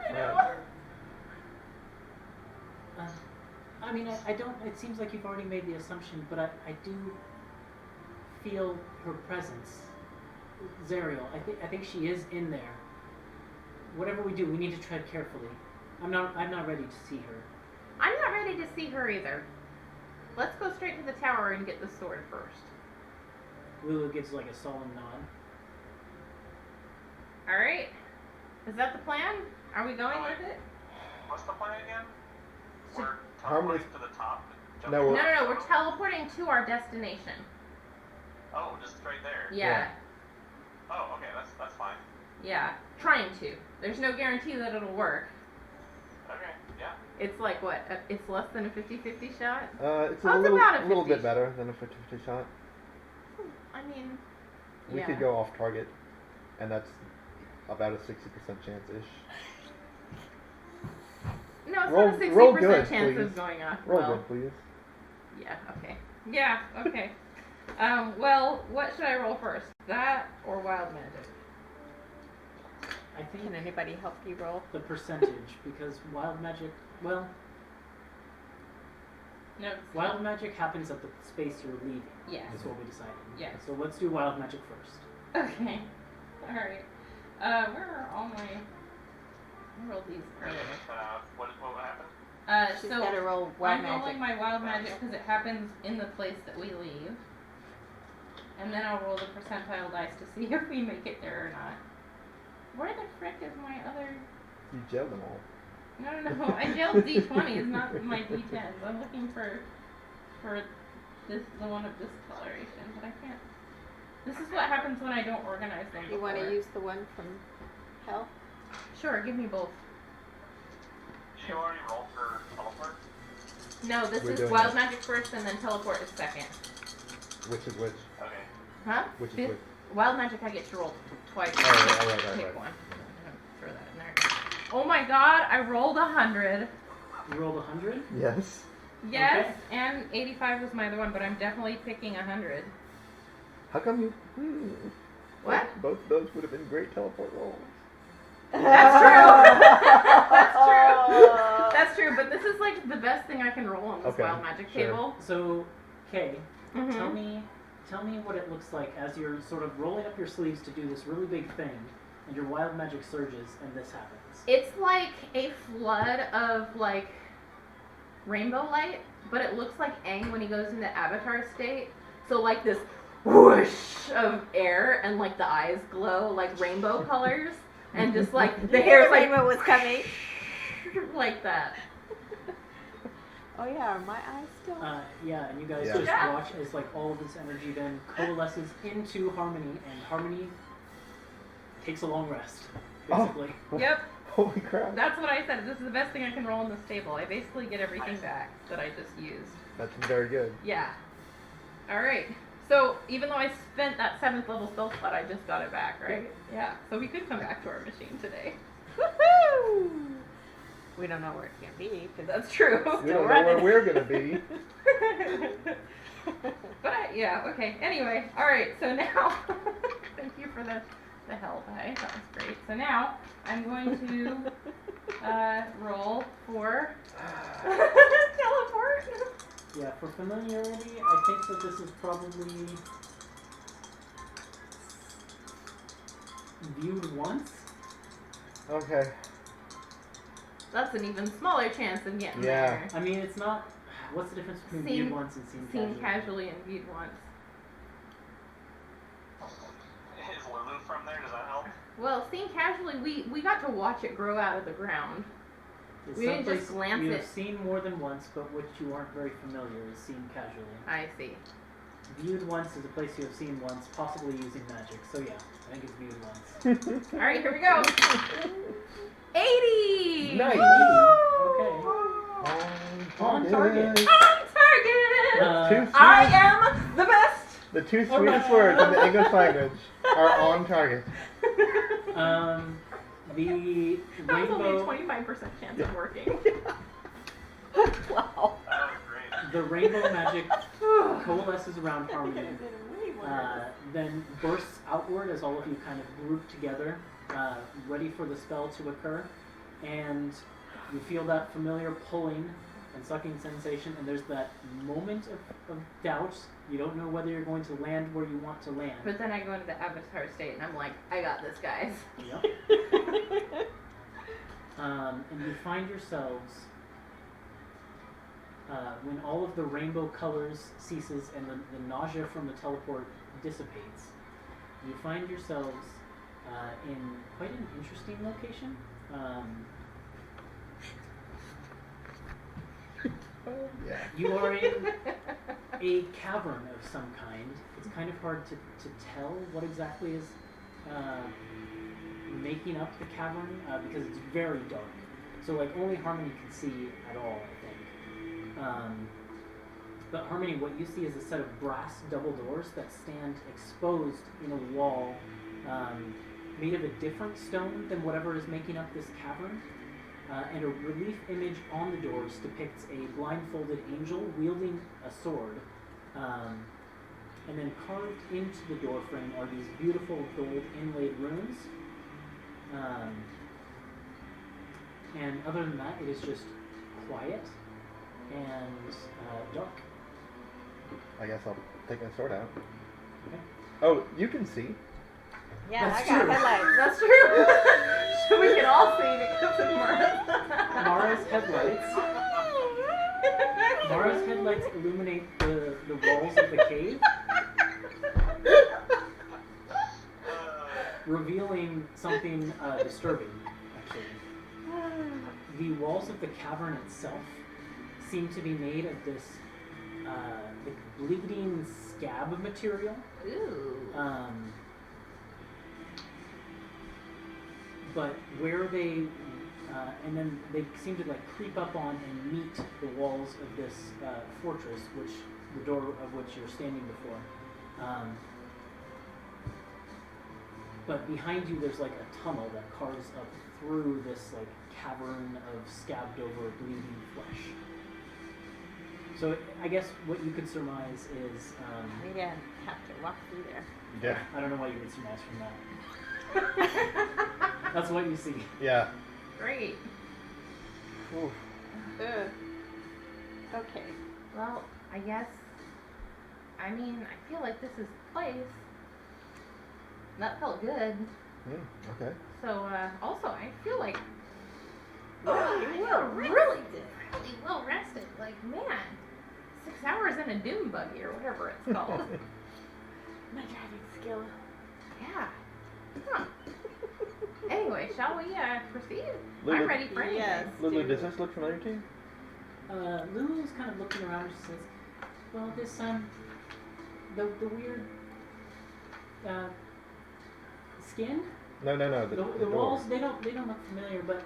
I mean, I don't, it seems like you've already made the assumption, but I do feel her presence. Zerial, I think she is in there. Whatever we do, we need to tread carefully. I'm not ready to see her. I'm not ready to see her either. Let's go straight to the tower and get the sword first. Lulu gives like a solemn nod. Alright? Is that the plan? Are we going with it? What's the plan again? We're Harmony- teleporting to the top? No, No, we're teleporting to our destination. Oh, just straight there? Yeah. Oh, okay, that's fine. Yeah. Trying to. There's no guarantee that it'll work. Okay, yeah. It's like what? It's less than a 50-50 shot? It's Oh, a it's little, about a little 50. bit better than a 50-50 shot. I mean, We yeah. could go off target, and that's about a 60% chance-ish. No, it's Roll- not a 60% roll good, chance please. of going off. Roll well, good, please. yeah, okay. Yeah, okay. Well, what should I roll first? That or wild magic? I think can anybody help you roll? the percentage, because wild magic, well, No. wild magic happens at the space you're leaving. Yes. That's what we decided. Yes. So let's do wild magic first. Okay. Alright. Where are all my... I rolled these earlier. What happened? She's So got to roll wild I'm magic. rolling my wild magic because it happens in the place that we leave. And then I'll roll the percentile dice to see if we make it there or not. Where the frick is my other... You jailed them all. No. I jailed D20s, not my D10s. I'm looking for this, the one of discoloration, but I can't... This is what happens when I don't organize them You want to before. use the one from hell? Sure, give me both. Did you already roll for teleport? No, this We're is doing wild it. magic first, and then teleport is second. Which is which? Okay. Huh? Which is Fifth- which? Wild magic, I get to roll twice. Oh, right. Pick one. Throw that in there. Oh my god, I rolled 100. You rolled 100? Yes. Yes, Okay. and 85 was my other one, but I'm definitely picking 100. How come you? What? Both of those would have been great teleport rolls. That's true. That's true. That's true, but this is like the best thing I can roll on this Okay, wild magic sure. table. So, Kay, Mhm. tell me what it looks like as you're sort of rolling up your sleeves to do this really big thing, and your wild magic surges, and this happens. It's like a flood of like rainbow light, but it looks like Aang when he goes into avatar state. So like this whoosh of air, and like the eyes glow like rainbow colors, and just like the hair's like rainbow was coming. like that. Oh yeah, are my eyes still? Yeah, and you guys Yeah. just Yeah. watch as like all of this energy then coalesces into Harmony, and Harmony takes a long rest, Oh. basically. Yep, Holy crap. that's what I said. This is the best thing I can roll on this table. I basically get everything back that I just used. That's very good. Yeah. Alright. So, even though I spent that 7th level spell slot, I just got it back, right? Yeah. So we could come back to our machine today. Woohoo! We don't know where it's gonna be, because That's true. We don't know where we're gonna be. But yeah, okay. Anyway, alright, so now, thank you for the help, that was great. So now, I'm going to roll for teleport. Yeah, for familiarity, I think that this is probably viewed once. Okay. That's an even smaller chance of getting Yeah. there. I mean, it's not. What's the difference between Seen- viewed once and seen Seen casually? casually and viewed once. Is Lulu from there? Does that help? Well, seen casually, we got to watch it grow out of the ground. It's We didn't just someplace glance you it. have seen more than once, but which you aren't very familiar is seen casually. I see. Viewed once is a place you have seen once, possibly using magic. So yeah, I think it's viewed once. Alright, here we go. 80! Nice. Okay. On On target. On target! Two I sweet- am the best! The two sweetest words in the English language are on target. The That was only a rainbow, 25% chance of working. Wow. That was great. the rainbow magic coalesces around Harmony, then bursts outward as all of you kind of group together, ready for the spell to occur, and you feel that familiar pulling and sucking sensation, and there's that moment of doubt. You don't know whether you're going to land where you want to land. But then I go into the avatar state and I'm like, I got this, guys. Yep. And you find yourselves, when all of the rainbow colors ceases and the nausea from the teleport dissipates, you find yourselves in quite an interesting location. Yeah. You are in a cavern of some kind. It's kind of hard to tell what exactly is making up the cavern because it's very dark. So like only Harmony can see at all, I think. But Harmony, what you see is a set of brass double doors that stand exposed in a wall made of a different stone than whatever is making up this cavern. And a relief image on the doors depicts a blindfolded angel wielding a sword. And then carved into the doorframe are these beautiful gold inlaid runes. And other than that, it is just quiet and dark. I guess I'll take my sword out. Okay. Oh, you can see. Yeah, That's I got true. headlights. That's true. We can all see because of Mara. Mara's headlights. Mara's headlights illuminate the walls of the cave, revealing something disturbing, actually. The walls of the cavern itself seem to be made of this like bleeding scab material. Ooh. But where they and then they seem to like creep up on and meet the walls of this fortress, the door of which you're standing before. But behind you, there's like a tunnel that carves up through this like cavern of scabbed over, bleeding flesh. So I guess what you could surmise is. We didn't have to walk through there. Yeah. I don't know what you would surmise from that. That's what you see. Yeah. Great. Oof. Ugh. Okay. Well, I guess. I mean, I feel like this is the place. That felt good. Okay. So, also, I feel like. Oh, I you feel were really well rested. Like, man, 6 hours in a doom buggy or whatever it's called. My driving skill. Yeah. Huh. Anyway, shall we proceed? Lulu. I'm ready for anything. Yes. Lulu, does this look familiar to you? Lulu's kind of looking around. She says, "Well, this the weird skin. No. The walls they don't look familiar, but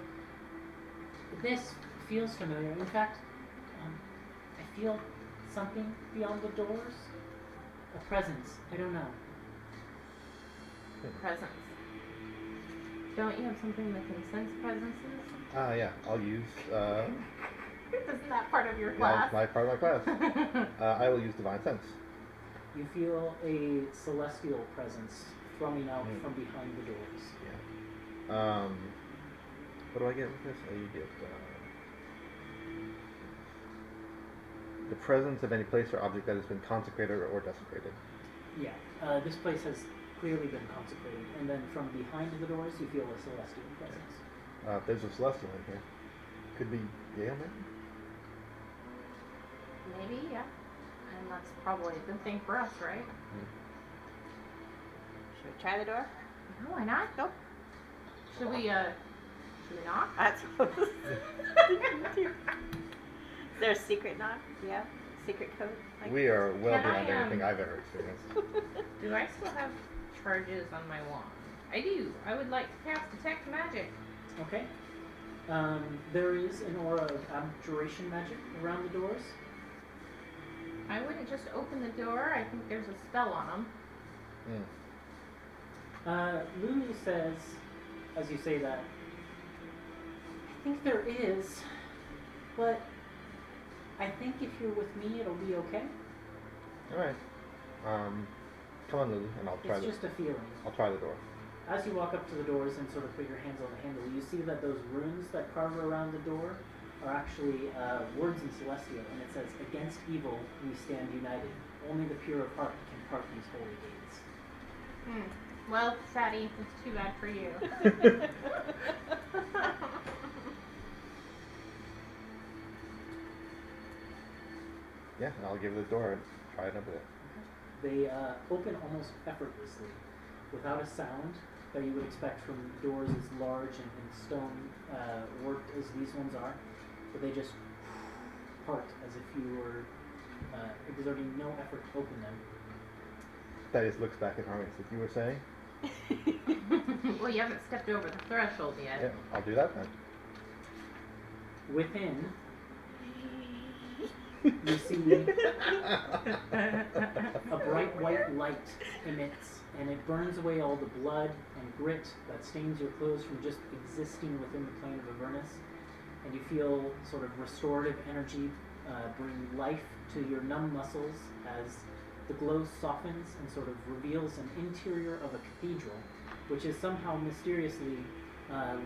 this feels familiar. In fact, I feel something beyond the doors. A presence. I don't know. Presence. Don't you have something that can sense presences? Yeah. I'll use. Isn't that part of your Yeah, class? it's my part of my class. I will use Divine Sense. You feel a celestial presence throwing out from behind the doors. Yeah. What do I get with this? I get the presence of any place or object that has been consecrated or desecrated. Yeah. This place has clearly been consecrated, and then from behind the doors, you feel a celestial presence. There's a celestial in here. Could be Gale, maybe? Maybe, yeah. And that's probably a good thing for us, right? Should we try the door? No, why not? Nope. Should we knock? That's Is there a secret knock? Yeah. Secret code? Like, We are well Can I, beyond anything I've ever experienced. Do I still have charges on my wand? I do. I would like to cast Detect Magic. Okay. There is an aura of abjuration magic around the doors. I wouldn't just open the door. I think there's a spell on them. Lulu says, as you say that, I think there is, but I think if you're with me, it'll be okay. Alright. Come on, Lulu, and I'll try It's just a feeling. I'll try the door. As you walk up to the doors and sort of put your hands on the handle, you see that those runes that carve around the door are actually words in Celestial, and it says, "Against evil we stand united. Only the pure of heart can part these holy gates." Well, Sadie, it's too bad for you. Yeah, I'll give it a door and try it up with it. They open almost effortlessly, without a sound that you would expect from doors as large and stone worked as these ones are, but they just part as if you were exerting no effort to open them. Thaddeus looks back at Harmony and says, "You were saying?" Well, you haven't stepped over the threshold yet. Yeah, I'll do that then. Within, you see a bright white light emits, and it burns away all the blood and grit that stains your clothes from just existing within the plane of Avernus, and you feel sort of restorative energy bring life to your numb muscles as the glow softens and sort of reveals an interior of a cathedral, which is somehow mysteriously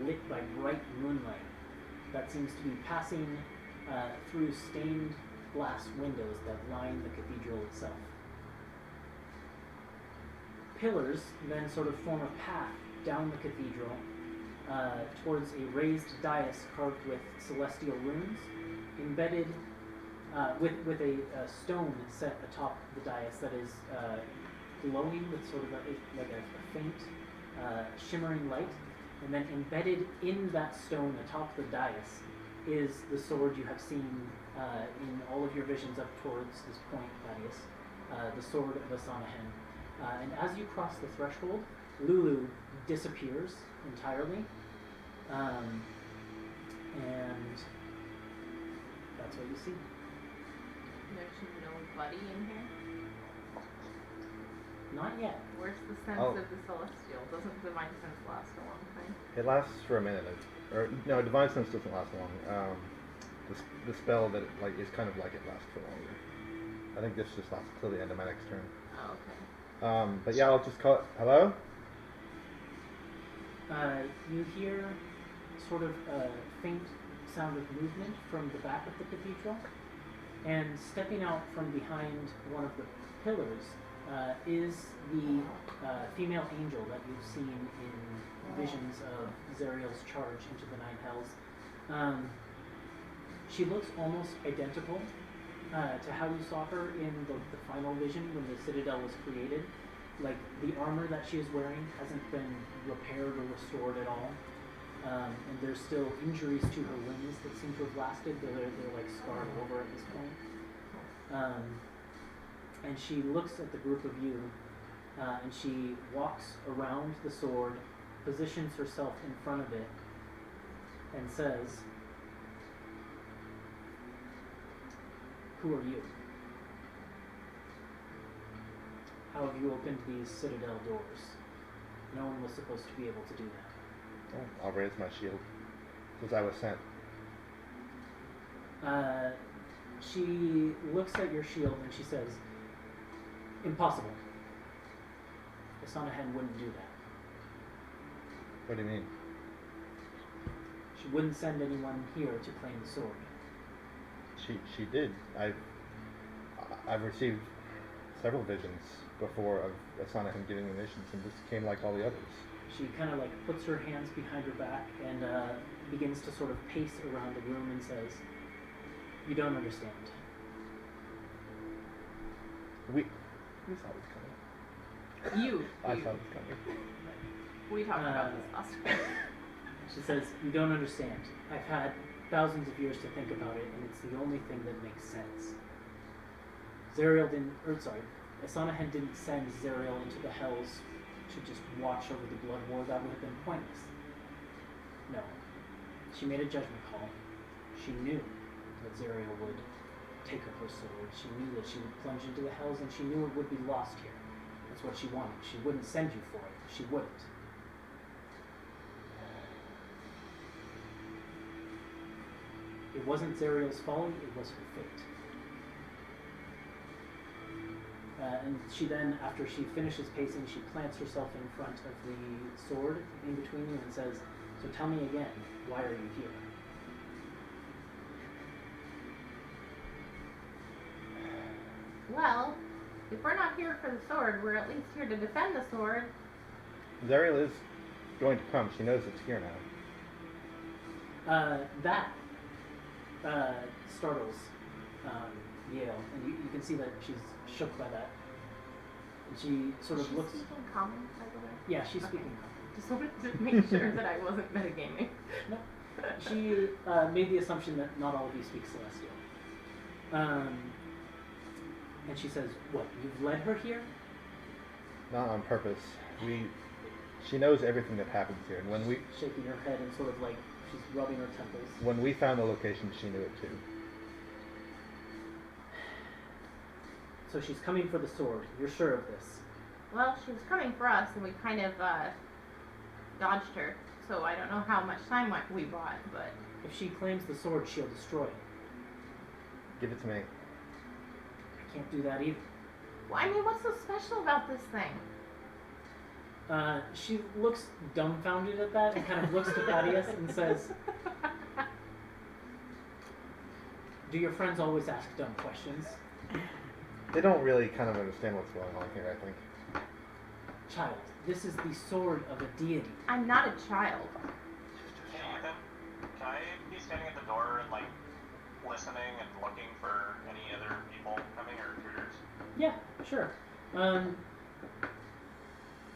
lit by bright moonlight that seems to be passing through stained glass windows that line the cathedral itself. Pillars then sort of form a path down the cathedral towards a raised dais carved with celestial runes, embedded with a stone set atop the dais that is glowing with sort of like a faint shimmering light, and then embedded in that stone atop the dais is the sword you have seen in all of your visions up towards this point, Thaddeus, the sword of Asanahen. And as you cross the threshold, Lulu disappears entirely. and that's what you see. There's nobody in here. Not yet. Where's the sense Oh. of the celestial? Doesn't divine sense last a long time? It lasts for a minute. Or no, divine sense doesn't last long. The spell that is kind of like it lasts for longer. I think this just lasts till the end of my next turn. Oh, okay. But yeah, I'll just call it. Hello? You hear sort of a faint sound of movement from the back of the cathedral, and stepping out from behind one of the pillars is the female angel that you've seen in visions of Zariel's charge into the Nine Hells. She looks almost identical to how you saw her in the final vision when the Citadel was created. Like, the armor that she is wearing hasn't been repaired or restored at all. And there's still injuries to her limbs that seem to have lasted, though they're like scarred over at this point. And she looks at the group of you, and she walks around the sword, positions herself in front of it, and says, "Who are you? How have you opened these Citadel doors? No one was supposed to be able to do that." Oh, I'll raise my shield. Since I was sent. She looks at your shield and she says, "Impossible. Asanahen wouldn't do that. What do you mean? She wouldn't send anyone here to claim the sword." She did. I've received several visions before of Asanahan giving me missions, and this came like all the others. She kind of like puts her hands behind her back and begins to sort of pace around the room and says, "You don't understand. We saw this coming. You. I saw this coming. We talked about this last time. She says, "You don't understand. I've had thousands of years to think about it, and it's the only thing that makes sense. Asanahen didn't send Zariel into the Hells to just watch over the blood war. That would have been pointless. No. She made a judgment call. She knew that Zariel would take up her sword. She knew that she would plunge into the Hells, and she knew it would be lost here. That's what she wanted. She wouldn't send you for it. She wouldn't. It wasn't Zariel's folly, it was her fate." And she then, after she finishes pacing, she plants herself in front of the sword in between you and says, "So tell me again, why are you here?" Well, if we're not here for the sword, we're at least here to defend the sword. Zariel is going to come. She knows it's here now. That startles Yale, and you can see that she's shook by that. And she sort of She's looks... speaking common, by the way. Yeah, she's Okay. speaking. Just wanted to make sure that I wasn't metagaming. No. She made the assumption that not all of you speak Celestial. And she says, "What, you've led her here?" Not on purpose. She knows everything that happens here, and when Shaking her head and sort of like she's rubbing her temples. we found the location, she knew it too. So she's coming for the sword. You're sure of this? Well, she was coming for us, and we kind of dodged her. So I don't know how much time we bought, but If she claims the sword, she'll destroy it. Give it to me. I can't do that either. well, I mean, what's so special about this thing? She looks dumbfounded at that and kind of looks to Thaddeus and says, "Do your friends always ask dumb questions?" They don't really kind of understand what's going on here, I think. "Child, this is the sword of a deity." I'm not a child. Hey, Ethan, can I be standing at the door and, like, listening and looking for any other people coming or intruders? Yeah, sure.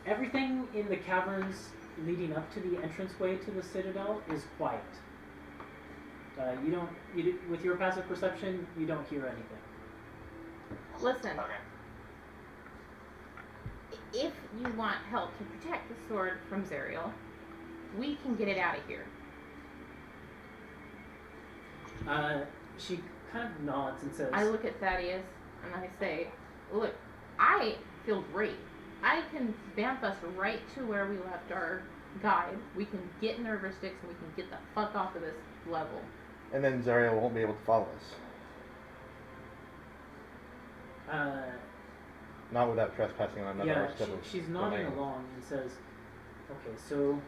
Everything in the caverns leading up to the entranceway to the Citadel is quiet. With your passive perception, you don't hear anything. Listen, Okay. if you want help to protect the sword from Zariel, we can get it out of here. She kind of nods and says, I look at Thaddeus and I say, look, I feel great. I can vamp us right to where we left our guide. We can get nervous sticks and we can get the fuck off of this level. And then Zariel won't be able to follow us. Not without trespassing on another yeah, step of she's nodding domain. along and says, okay, so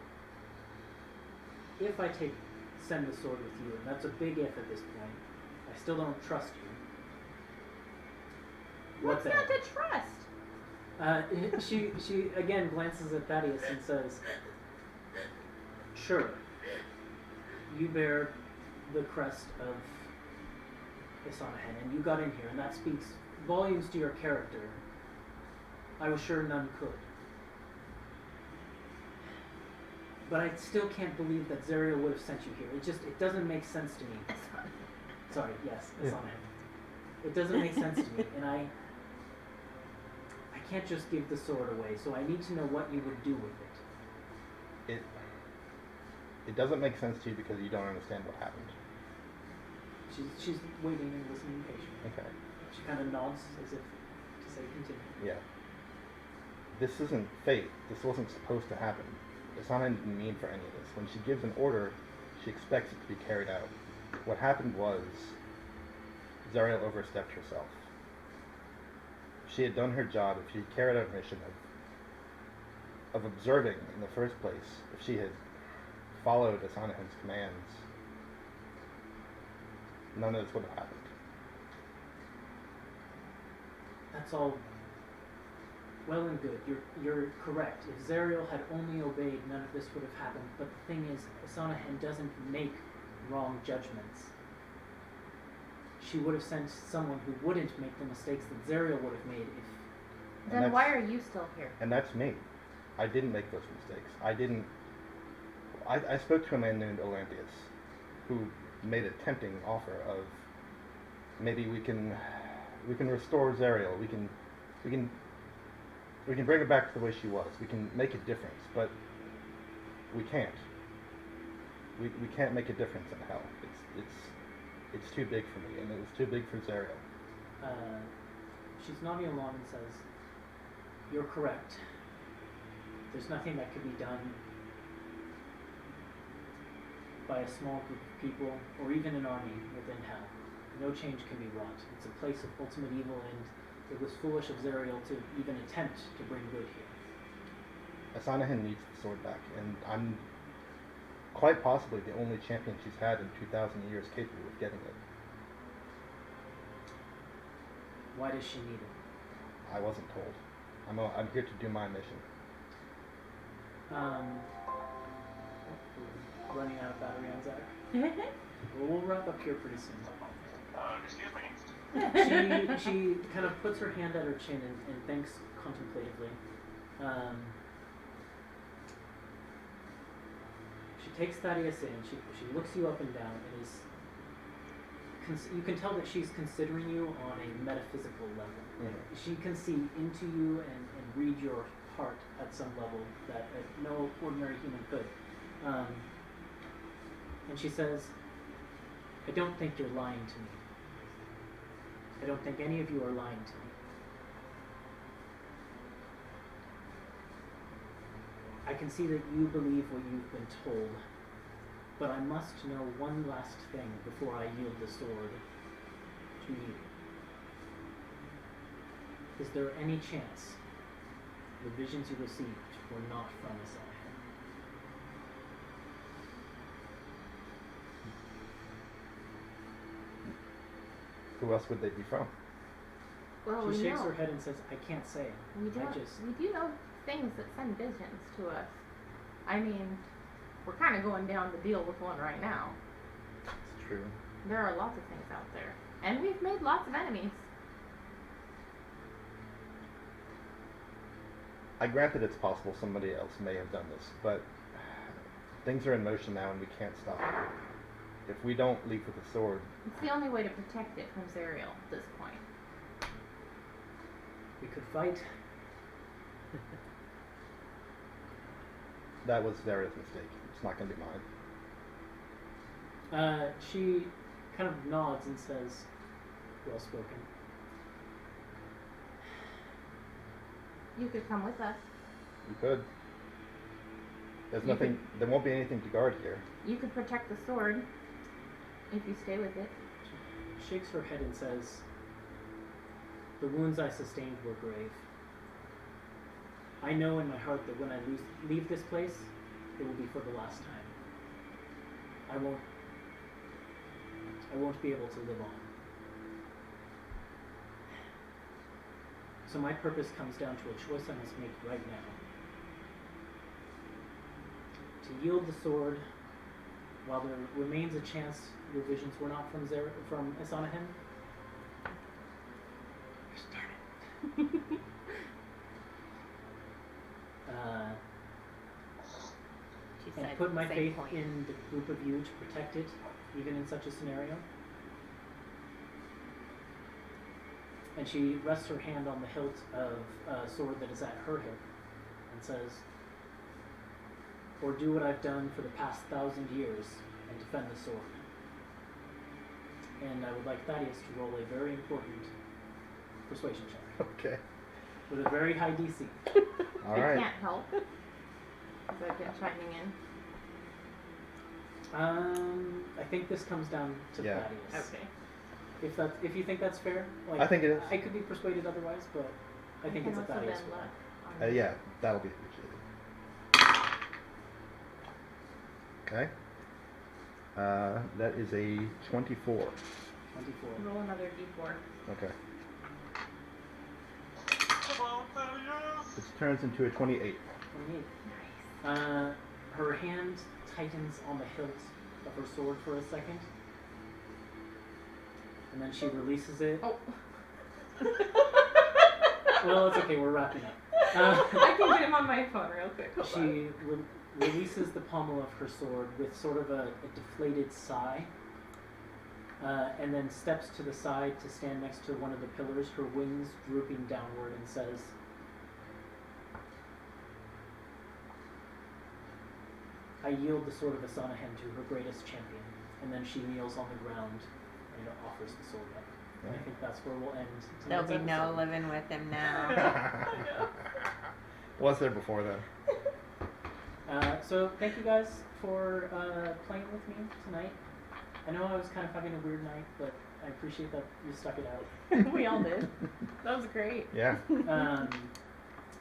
if I send the sword with you, and that's a big if at this point, I still don't trust you. What's not to trust? She again glances at Thaddeus and says, sure, you bear the crest of Isanahen, and you got in here, and that speaks volumes to your character. I was sure none could. But I still can't believe that Zariel would have sent you here. It doesn't make sense to me. Sorry, yes, Isanahen. It doesn't make sense to me, and I can't just give the sword away, so I need to know what you would do with it. It doesn't make sense to you because you don't understand what happened. She's waiting and listening patiently. Okay. She kind of nods as if to say continue. Yeah. This isn't fate. This wasn't supposed to happen. Isanahen didn't mean for any of this. When she gives an order, she expects it to be carried out. What happened was Zariel overstepped herself. If she had done her job, if she had carried out a mission of observing in the first place, if she had followed Isanahen's commands, none of this would have happened. That's all well and good. You're correct. If Zariel had only obeyed, none of this would have happened. But the thing is, Isanahen doesn't make wrong judgments. She would have sent someone who wouldn't make the mistakes that Zariel would have made if... Then why are you still here? And that's me. I didn't make those mistakes. I spoke to a man named Olantius, who made a tempting offer of maybe we can restore Zariel. We can bring her back to the way she was. We can make a difference, but we can't. We can't make a difference in hell. It's too big for me, and it was too big for Zariel. She's nodding along and says, you're correct. There's nothing that could be done by a small group of people, or even an army within hell. No change can be wrought. It's a place of ultimate evil, and it was foolish of Zariel to even attempt to bring good here. Isanahen needs the sword back, and I'm quite possibly the only champion she's had in 2,000 years capable of getting it. Why does she need it? I wasn't told. I'm here to do my mission. Running out of battery on Zach. Well, we'll wrap up here pretty soon. Excuse me. She kind of puts her hand at her chin and thinks contemplatively. She takes Thaddeus in. She looks you up and down and is. You can tell that she's considering you on a metaphysical level. Mm-hmm. She can see into you and read your heart at some level that no ordinary human could. And she says, I don't think you're lying to me. I don't think any of you are lying to me. I can see that you believe what you've been told, but I must know one last thing before I yield the sword to you. Is there any chance the visions you received were not from Isanahen? Who else would they be from? Well, She we shakes know. her head and says, I can't say. We do know things that send visions to us. I mean, we're kind of going down the deal with one right now. It's true. There are lots of things out there. And we've made lots of enemies. I grant that it's possible somebody else may have done this, but things are in motion now and we can't stop it. If we don't leave with the sword... It's the only way to protect it from Zariel at this point. We could fight. That was Zariel's mistake. It's not going to be mine. She kind of nods and says, "Well spoken." You could come with us. You could. There's You nothing. There won't be anything to guard here. You could protect the sword if you stay with it. She shakes her head and says, "The wounds I sustained were grave. I know in my heart that when I leave this place, it will be for the last time. I won't be able to live on. So my purpose comes down to a choice I must make right now. To yield the sword while there remains a chance your visions were not from Asanahem. She And said put my same faith point. in the group of you to protect it, even in such a scenario." And she rests her hand on the hilt of a sword that is at her hip and says, "Or do what I've done for the past 1,000 years and defend the sword." And I would like Thaddeus to roll a very important persuasion check Okay. with a very high DC. All I right. can't help. Because I've been chiming in. I think this comes down to Yeah. Thaddeus. Okay. If you think that's fair, like I think it is. I could be persuaded otherwise, but I think can it's a also Thaddeus. then roll. look on Yeah, that'll be appreciated. Okay. That is a 24. 24. Roll another d4. Okay. Come on, Thaddeus! This turns into a 28. 28. Nice. Her hand tightens on the hilt of her sword for a second, and then she releases it. Oh. Well, it's okay. We're wrapping up. I can get him on my phone real quick. Hold on. She releases the pommel of her sword with sort of a deflated sigh, and then steps to the side to stand next to one of the pillars, her wings drooping downward, and says, "I yield the sword of Asanahem to her greatest champion." And then she kneels on the ground and offers the sword up. And I think that's where we'll end There'll tonight's be no episode. living with him now. Was there before then? So thank you guys for playing with me tonight. I know I was kind of having a weird night, but I appreciate that you stuck it out. We all did. That was great. Yeah.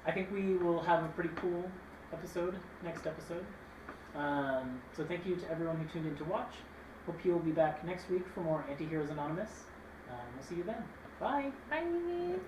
I think we will have a pretty cool episode next episode. So thank you to everyone who tuned in to watch. Hope you'll be back next week for more Antiheroes Anonymous. We'll see you then. Bye. Bye.